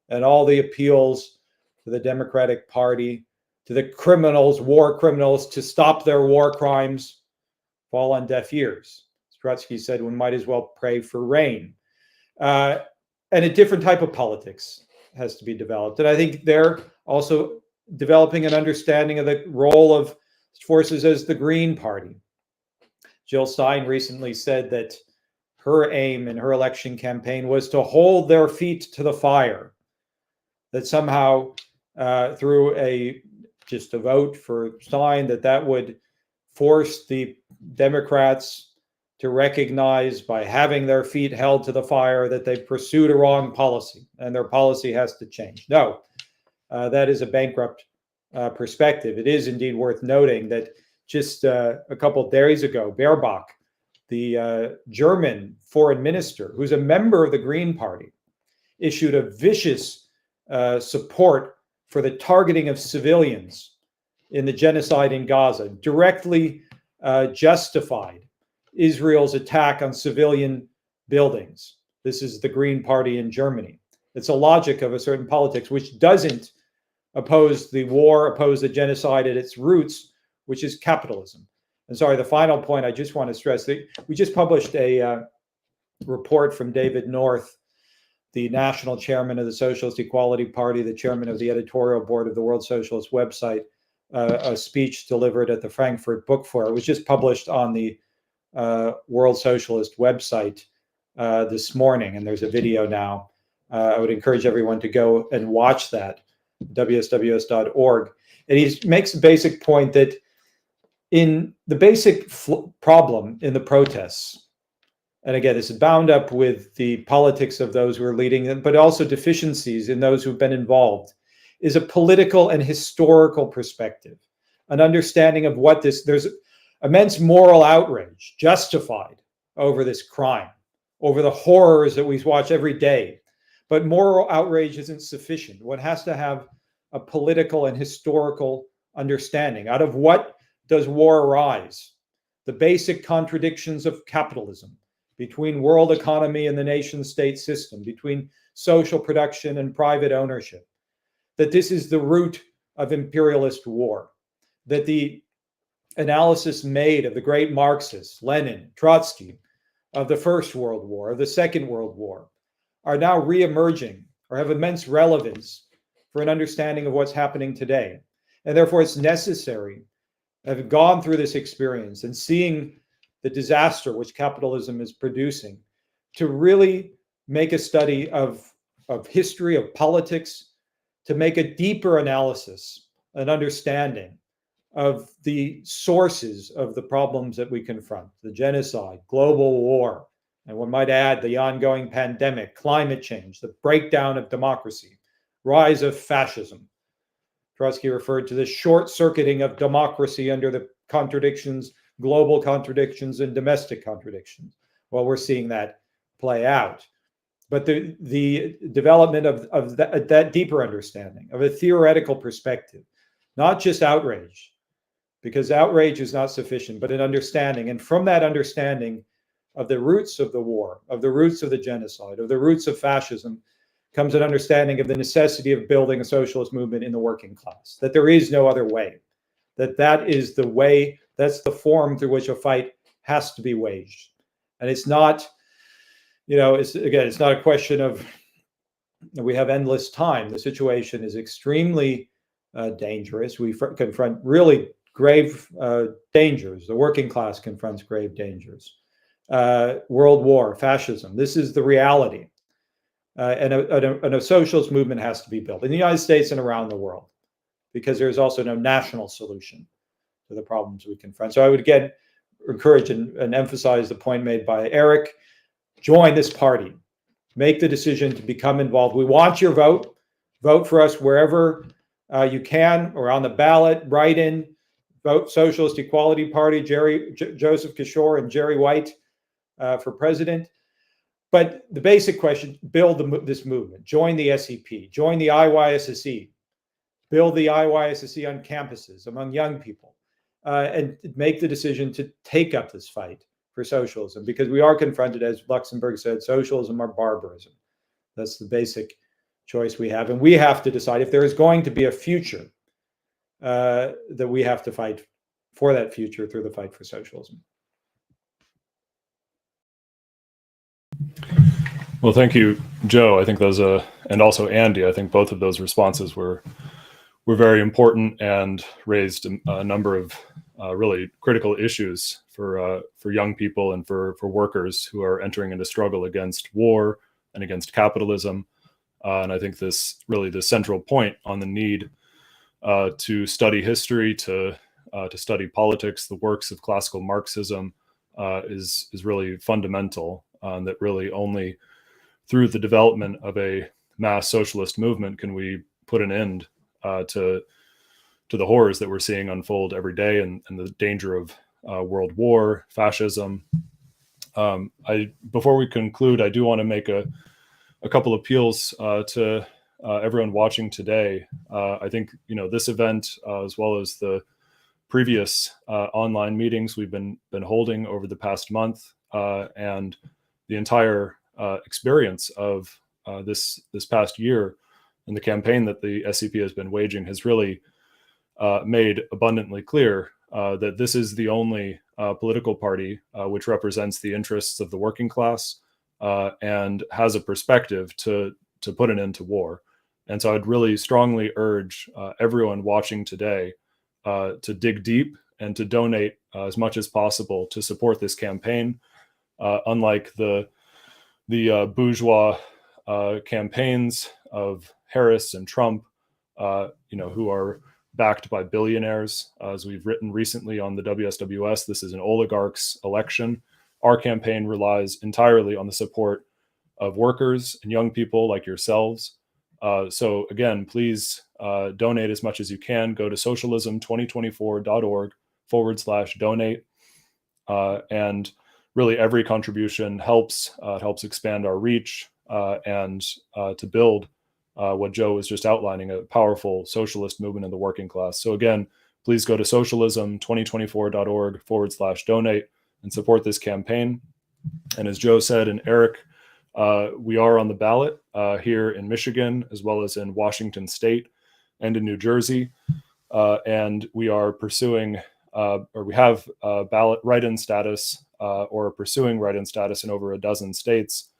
And all the appeals to the Democratic Party, to the criminals, war criminals, to stop their war crimes fall on deaf ears. Strutsky said one might as well pray for rain. And a different type of politics has to be developed. And I think they're also developing an understanding of the role of forces as the Green Party. Jill Stein recently said that her aim in her election campaign was to hold their feet to the fire, that somehow through just a vote for Stein, that would force the Democrats to recognize, by having their feet held to the fire, that they've pursued a wrong policy and their policy has to change. No, that is a bankrupt perspective. It is indeed worth noting that just a couple of days ago, Baerbock, the German foreign minister, who's a member of the Green Party, issued a vicious support for the targeting of civilians in the genocide in Gaza, directly justified Israel's attack on civilian buildings. This is the Green Party in Germany. It's a logic of a certain politics which doesn't oppose the war, oppose the genocide at its roots, which is capitalism. And sorry, the final point I just want to stress that we just published a report from David North, the national chairman of the Socialist Equality Party, the chairman of the editorial board of the World Socialist website, a speech delivered at the Frankfurt Book Fair. It was just published on the World Socialist website this morning, and there's a video now. I would encourage everyone to go and watch that, wsws.org. And he makes a basic point that in the basic problem in the protests, and again, this is bound up with the politics of those who are leading them, but also deficiencies in those who've been involved, is a political and historical perspective, an understanding of what there's immense moral outrage justified over this crime, over the horrors that we watch every day. But moral outrage isn't sufficient. One has to have a political and historical understanding. Out of what does war arise? The basic contradictions of capitalism, between world economy and the nation state system, between social production and private ownership, that this is the root of imperialist war, that the analysis made of the great Marxists, Lenin, Trotsky, of the First World War, of the Second World War, are now re-emerging or have immense relevance for an understanding of what's happening today. And therefore it's necessary, having gone through this experience and seeing the disaster which capitalism is producing, to really make a study of history, of politics, to make a deeper analysis, an understanding of the sources of the problems that we confront, the genocide, global war, and one might add the ongoing pandemic, climate change, the breakdown of democracy, rise of fascism. Trotsky referred to the short-circuiting of democracy under the contradictions, global contradictions and domestic contradictions. Well, we're seeing that play out. But the development of that deeper understanding, of a theoretical perspective, not just outrage, because outrage is not sufficient, but an understanding. And from that understanding of the roots of the war, of the roots of the genocide, of the roots of fascism, comes an understanding of the necessity of building a socialist movement in the working class, that there is no other way, that is the way, that's the form through which a fight has to be waged. And it's not, it's not a question of we have endless time. The situation is extremely dangerous. We confront really grave dangers. The working class confronts grave dangers. World war, fascism. This is the reality. And a socialist movement has to be built in the United States and around the world, because there's also no national solution to the problems we confront. So I would again encourage and emphasize the point made by Eric. Join this party. Make the decision to become involved. We want your vote. Vote for us wherever you can, or on the ballot. Write in. Vote Socialist Equality Party, Joseph Kishore and Jerry White for president. But the basic question, build this movement. Join the SEP. Join the IYSSE. Build the IYSSE on campuses among young people. And make the decision to take up this fight for socialism, because we are confronted, as Luxemburg said, socialism or barbarism. That's the basic choice we have. And we have to decide if there is going to be a future, that we have to fight for that future through the fight for socialism. Well, thank you, Joe. I think those, and also Andy, I think both of those responses were very important and raised a number of really critical issues for young people and for workers who are entering into struggle against war and against capitalism. And I think this really the central point on the need to study history, to study politics, the works of classical Marxism is really fundamental. That really only through the development of a mass socialist movement can we put an end to the horrors that we're seeing unfold every day, and the danger of world war, fascism. Before we conclude, I do want to make a couple appeals to everyone watching today. I think this event, as well as the previous online meetings we've been holding over the past month, and the entire experience of this past year and the campaign that the SEP has been waging has really made abundantly clear that this is the only political party which represents the interests of the working class and has a perspective to put an end to war. And so I'd really strongly urge everyone watching today to dig deep and to donate as much as possible to support this campaign. Unlike the bourgeois campaigns of Harris and Trump, who are backed by billionaires, as we've written recently on the WSWS, this is an oligarch's election. Our campaign relies entirely on the support of workers and young people like yourselves. So again, please donate as much as you can. Go to socialism2024.org/donate. And really every contribution helps. It helps expand our reach and to build what Joe was just outlining, a powerful socialist movement in the working class. So again, please go to socialism2024.org/donate and support this campaign. And as Joe said, and Eric, we are on the ballot here in Michigan, as well as in Washington State and in New Jersey. And we are pursuing, or we have ballot write-in status or pursuing write-in status in over a dozen states.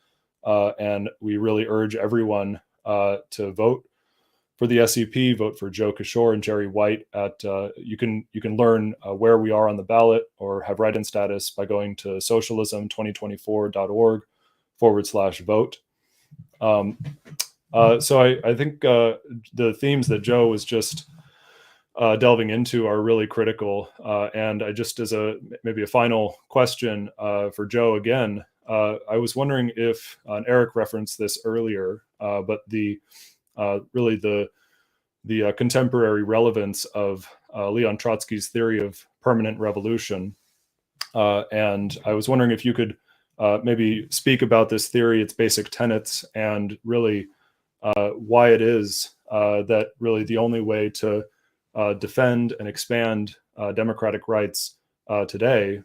And we really urge everyone to vote for the SEP, vote for Joe Kishore and Jerry White. You can learn where we are on the ballot or have write-in status by going to socialism2024.org/vote. So I think the themes that Joe was just delving into are really critical. And I just, as maybe a final question for Joe again, I was wondering if, and Eric referenced this earlier, but really the contemporary relevance of Leon Trotsky's theory of permanent revolution. And I was wondering if you could maybe speak about this theory, its basic tenets, and really why it is that really the only way to defend and expand democratic rights today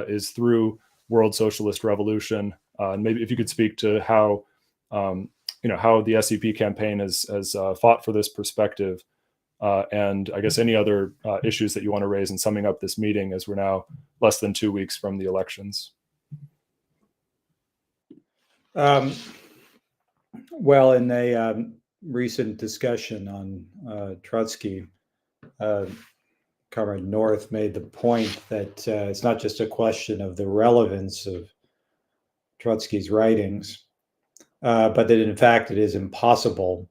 is through world socialist revolution. And maybe if you could speak to how how the SEP campaign has fought for this perspective, and I guess any other issues that you want to raise in summing up this meeting, as we're now less than 2 weeks from the elections. Well, in a recent discussion on Trotsky, Comrade North made the point that it's not just a question of the relevance of Trotsky's writings, but that in fact it is impossible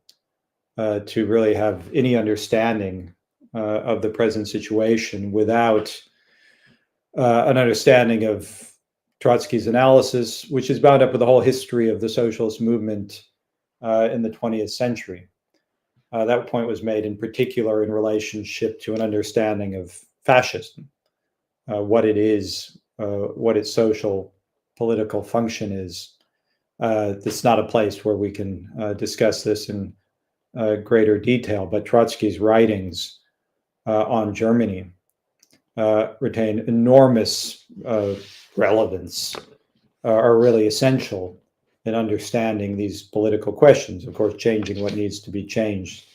to really have any understanding of the present situation without an understanding of Trotsky's analysis, which is bound up with the whole history of the socialist movement in the 20th century. That point was made in particular in relationship to an understanding of fascism, what it is, what its social political function is. It's not a place where we can discuss this in greater detail, but Trotsky's writings on Germany retain enormous relevance, are really essential in understanding these political questions, of course, changing what needs to be changed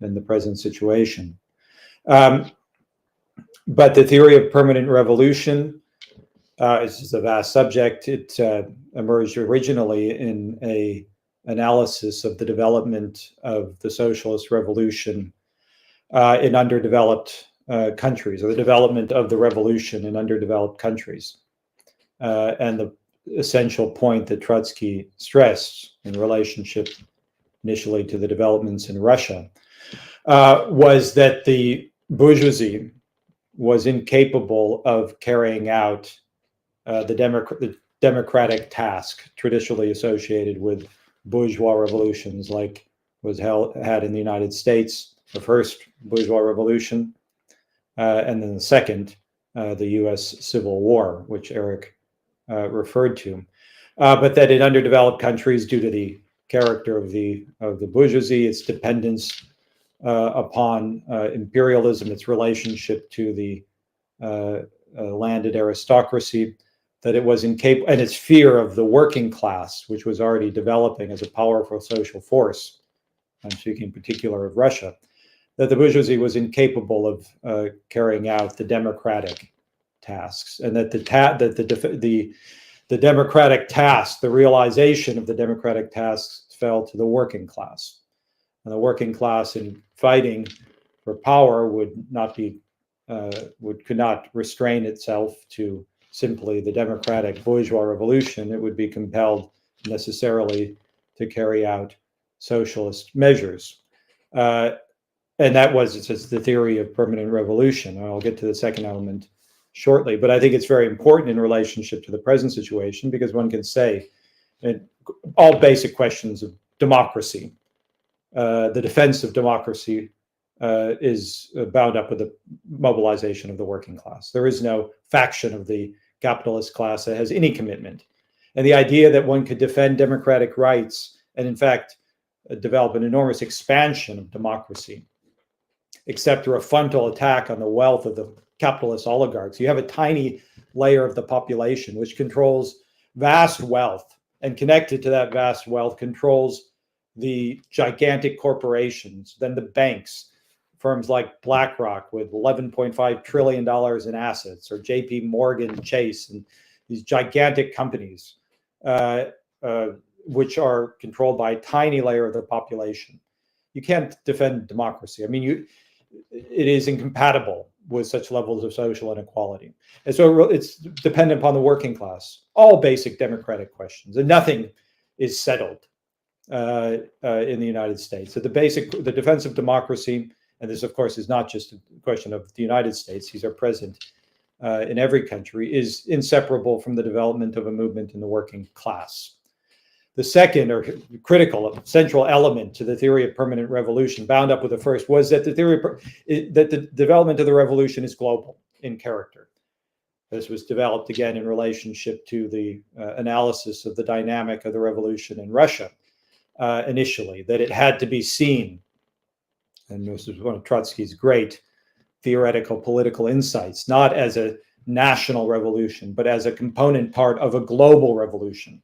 in the present situation. But the theory of permanent revolution is a vast subject. It emerged originally in an analysis of the development of the socialist revolution in underdeveloped countries, or the development of the revolution in underdeveloped countries. And the essential point that Trotsky stressed in relationship initially to the developments in Russia was that the bourgeoisie was incapable of carrying out the democratic task traditionally associated with bourgeois revolutions, like was had in the United States, the first bourgeois revolution, and then the second, the U.S. Civil War, which Eric referred to, but that in underdeveloped countries, due to the character of the bourgeoisie, its dependence upon imperialism, its relationship to the landed aristocracy, that it was incapable, and its fear of the working class, which was already developing as a powerful social force. I'm speaking in particular of Russia. that the bourgeoisie was incapable of carrying out the democratic tasks, and that the democratic task, the realization of the democratic tasks, fell to the working class. And the working class, in fighting for power, could not restrain itself to simply the democratic bourgeois revolution. It would be compelled necessarily to carry out socialist measures. And that was just the theory of permanent revolution. I'll get to the second element shortly, but I think it's very important in relationship to the present situation, because one can say that all basic questions of democracy, the defense of democracy, is bound up with the mobilization of the working class. There is no faction of the capitalist class that has any commitment. And the idea that one could defend democratic rights and, in fact, develop an enormous expansion of democracy, except through a frontal attack on the wealth of the capitalist oligarchs. You have a tiny layer of the population which controls vast wealth, and connected to that vast wealth controls the gigantic corporations, then the banks, firms like BlackRock with $11.5 trillion in assets, or JP Morgan Chase, and these gigantic companies, which are controlled by a tiny layer of the population. You can't defend democracy. I mean, it is incompatible with such levels of social inequality. And so it's dependent upon the working class, all basic democratic questions, and nothing is settled in the United States. So the defense of democracy, and this, of course, is not just a question of the United States, these are present in every country, is inseparable from the development of a movement in the working class. The second, or critical, central element to the theory of permanent revolution, bound up with the first, was that the development of the revolution is global in character. This was developed again in relationship to the analysis of the dynamic of the revolution in Russia initially, that it had to be seen, and this is one of Trotsky's great theoretical political insights, not as a national revolution, but as a component part of a global revolution.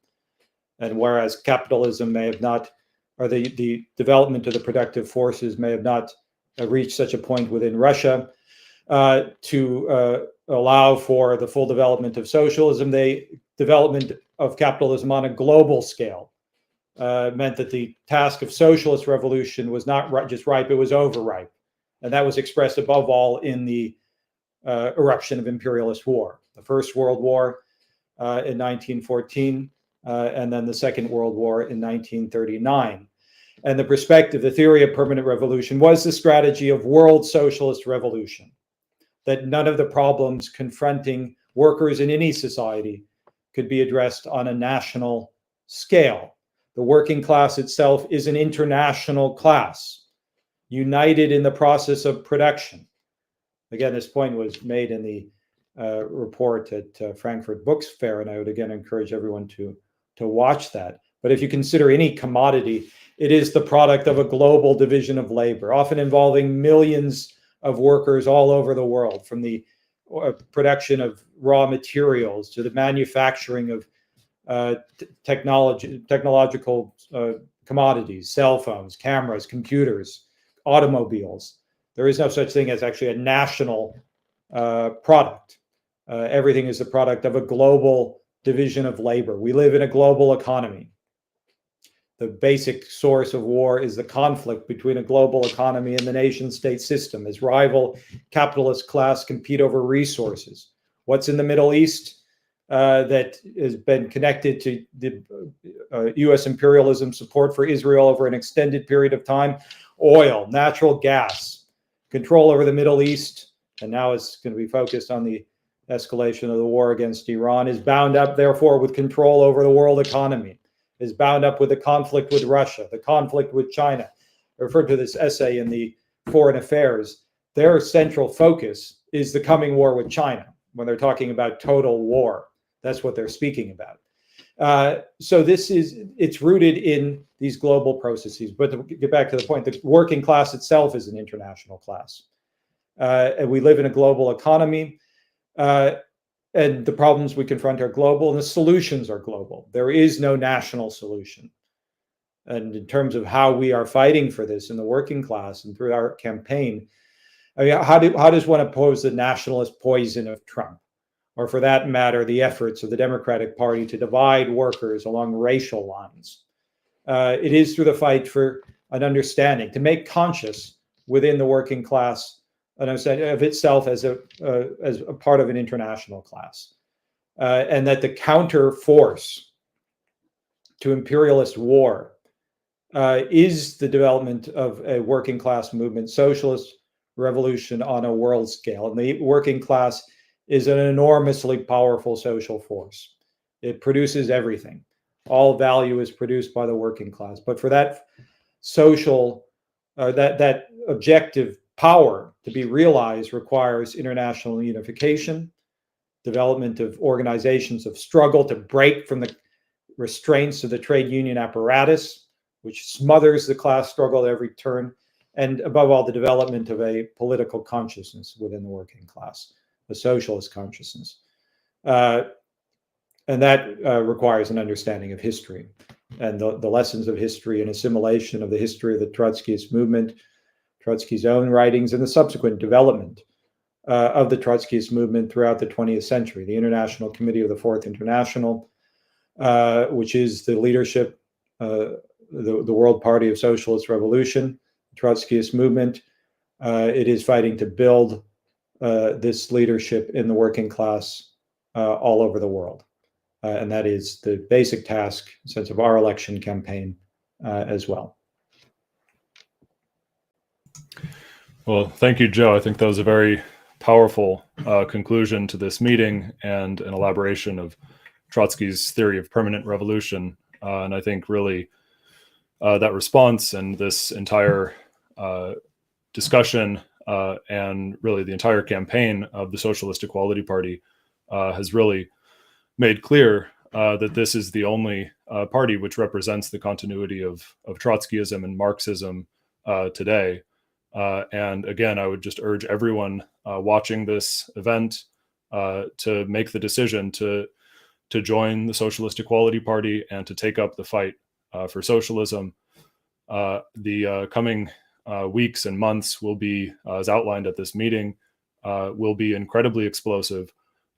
And whereas capitalism may have not, or the development of the productive forces may have not reached such a point within Russia to allow for the full development of socialism, the development of capitalism on a global scale meant that the task of socialist revolution was not just ripe, it was overripe. And that was expressed above all in the eruption of imperialist war. The First World War in 1914, and then the Second World War in 1939. And the perspective, the theory of permanent revolution, was the strategy of world socialist revolution, that none of the problems confronting workers in any society could be addressed on a national scale. The working class itself is an international class, united in the process of production. Again, this point was made in the report at Frankfurt Books Fair, and I would again encourage everyone to watch that. But if you consider any commodity, it is the product of a global division of labor, often involving millions of workers all over the world, from the production of raw materials to the manufacturing of technological commodities, cell phones, cameras, computers, automobiles. There is no such thing as actually a national product. Everything is the product of a global division of labor. We live in a global economy. The basic source of war is the conflict between a global economy and the nation-state system, as rival capitalist class compete over resources. What's in the Middle East that has been connected to the US imperialism support for Israel over an extended period of time? Oil, natural gas, control over the Middle East, and now it's going to be focused on the escalation of the war against Iran, is bound up, therefore, with control over the world economy, is bound up with the conflict with Russia, the conflict with China. I referred to this essay in the Foreign Affairs. Their central focus is the coming war with China. When they're talking about total war, that's what they're speaking about. So it's rooted in these global processes. But to get back to the point, the working class itself is an international class. And we live in a global economy. And the problems we confront are global, and the solutions are global. There is no national solution. and in terms of how we are fighting for this in the working class and through our campaign, I mean, how does one oppose the nationalist poison of Trump, or for that matter, the efforts of the Democratic Party to divide workers along racial lines? It is through the fight for an understanding, to make conscious within the working class an understanding of itself as a part of an international class, and that the counter force to imperialist war is the development of a working class movement, socialist revolution on a world scale. And the working class is an enormously powerful social force. It produces everything. All value is produced by the working class. But for that social, that objective power to be realized requires international unification, development of organizations of struggle to break from the restraints of the trade union apparatus, which smothers the class struggle at every turn, and above all, the development of a political consciousness within the working class, a socialist consciousness. And that requires an understanding of history and the lessons of history and assimilation of the history of the Trotskyist movement, Trotsky's own writings, and the subsequent development of the Trotskyist movement throughout the 20th century. The International Committee of the Fourth International, which is the leadership, the World Party of Socialist Revolution, the Trotskyist movement. It is fighting to build this leadership in the working class all over the world. And that is the basic task, in the sense of our election campaign as well. Well, thank you, Joe. I think that was a very powerful conclusion to this meeting and an elaboration of Trotsky's theory of permanent revolution. And I think really that response and this entire discussion and really the entire campaign of the Socialist Equality Party has really made clear that this is the only party which represents the continuity of Trotskyism and Marxism today. And again, I would just urge everyone watching this event to make the decision to join the Socialist Equality Party and to take up the fight for socialism. The coming weeks and months will be, as outlined at this meeting, will be incredibly explosive.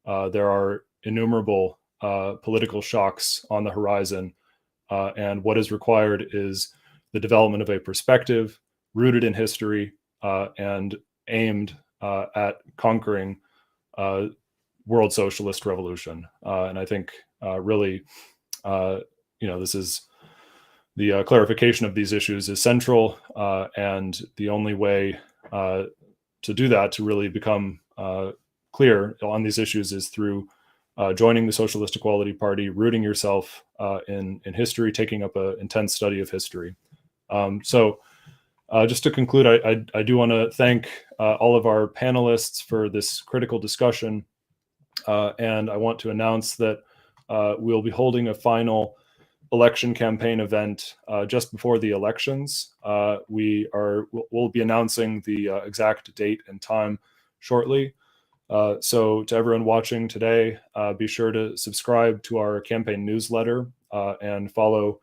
There are innumerable political shocks on the horizon, and what is required is the development of a perspective rooted in history and aimed at conquering world socialist revolution. And I think really, this is the clarification of these issues is central, and the only way to do that, to really become clear on these issues, is through joining the Socialist Equality Party, rooting yourself in history, taking up an intense study of history. So just to conclude, I do want to thank all of our panelists for this critical discussion. And I want to announce that we'll be holding a final election campaign event just before the elections. We'll be announcing the exact date and time shortly. So to everyone watching today, be sure to subscribe to our campaign newsletter and follow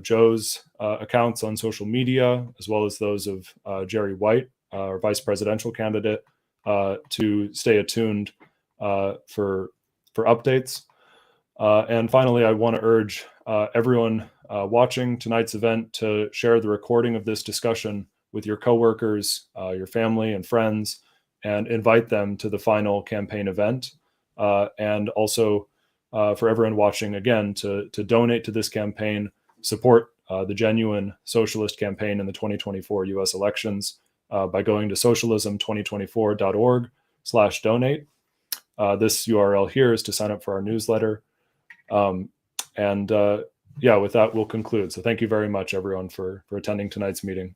Joe's accounts on social media, as well as those of Jerry White, our vice presidential candidate, to stay attuned for updates. And finally, I want to urge everyone watching tonight's event to share the recording of this discussion with your coworkers, your family and friends, and invite them to the final campaign event. And also for everyone watching, again, to donate to this campaign, support the genuine socialist campaign in the 2024 US elections by going to socialism2024.org/donate. This URL here is to sign up for our newsletter. With that, we'll conclude. So thank you very much, everyone, for attending tonight's meeting.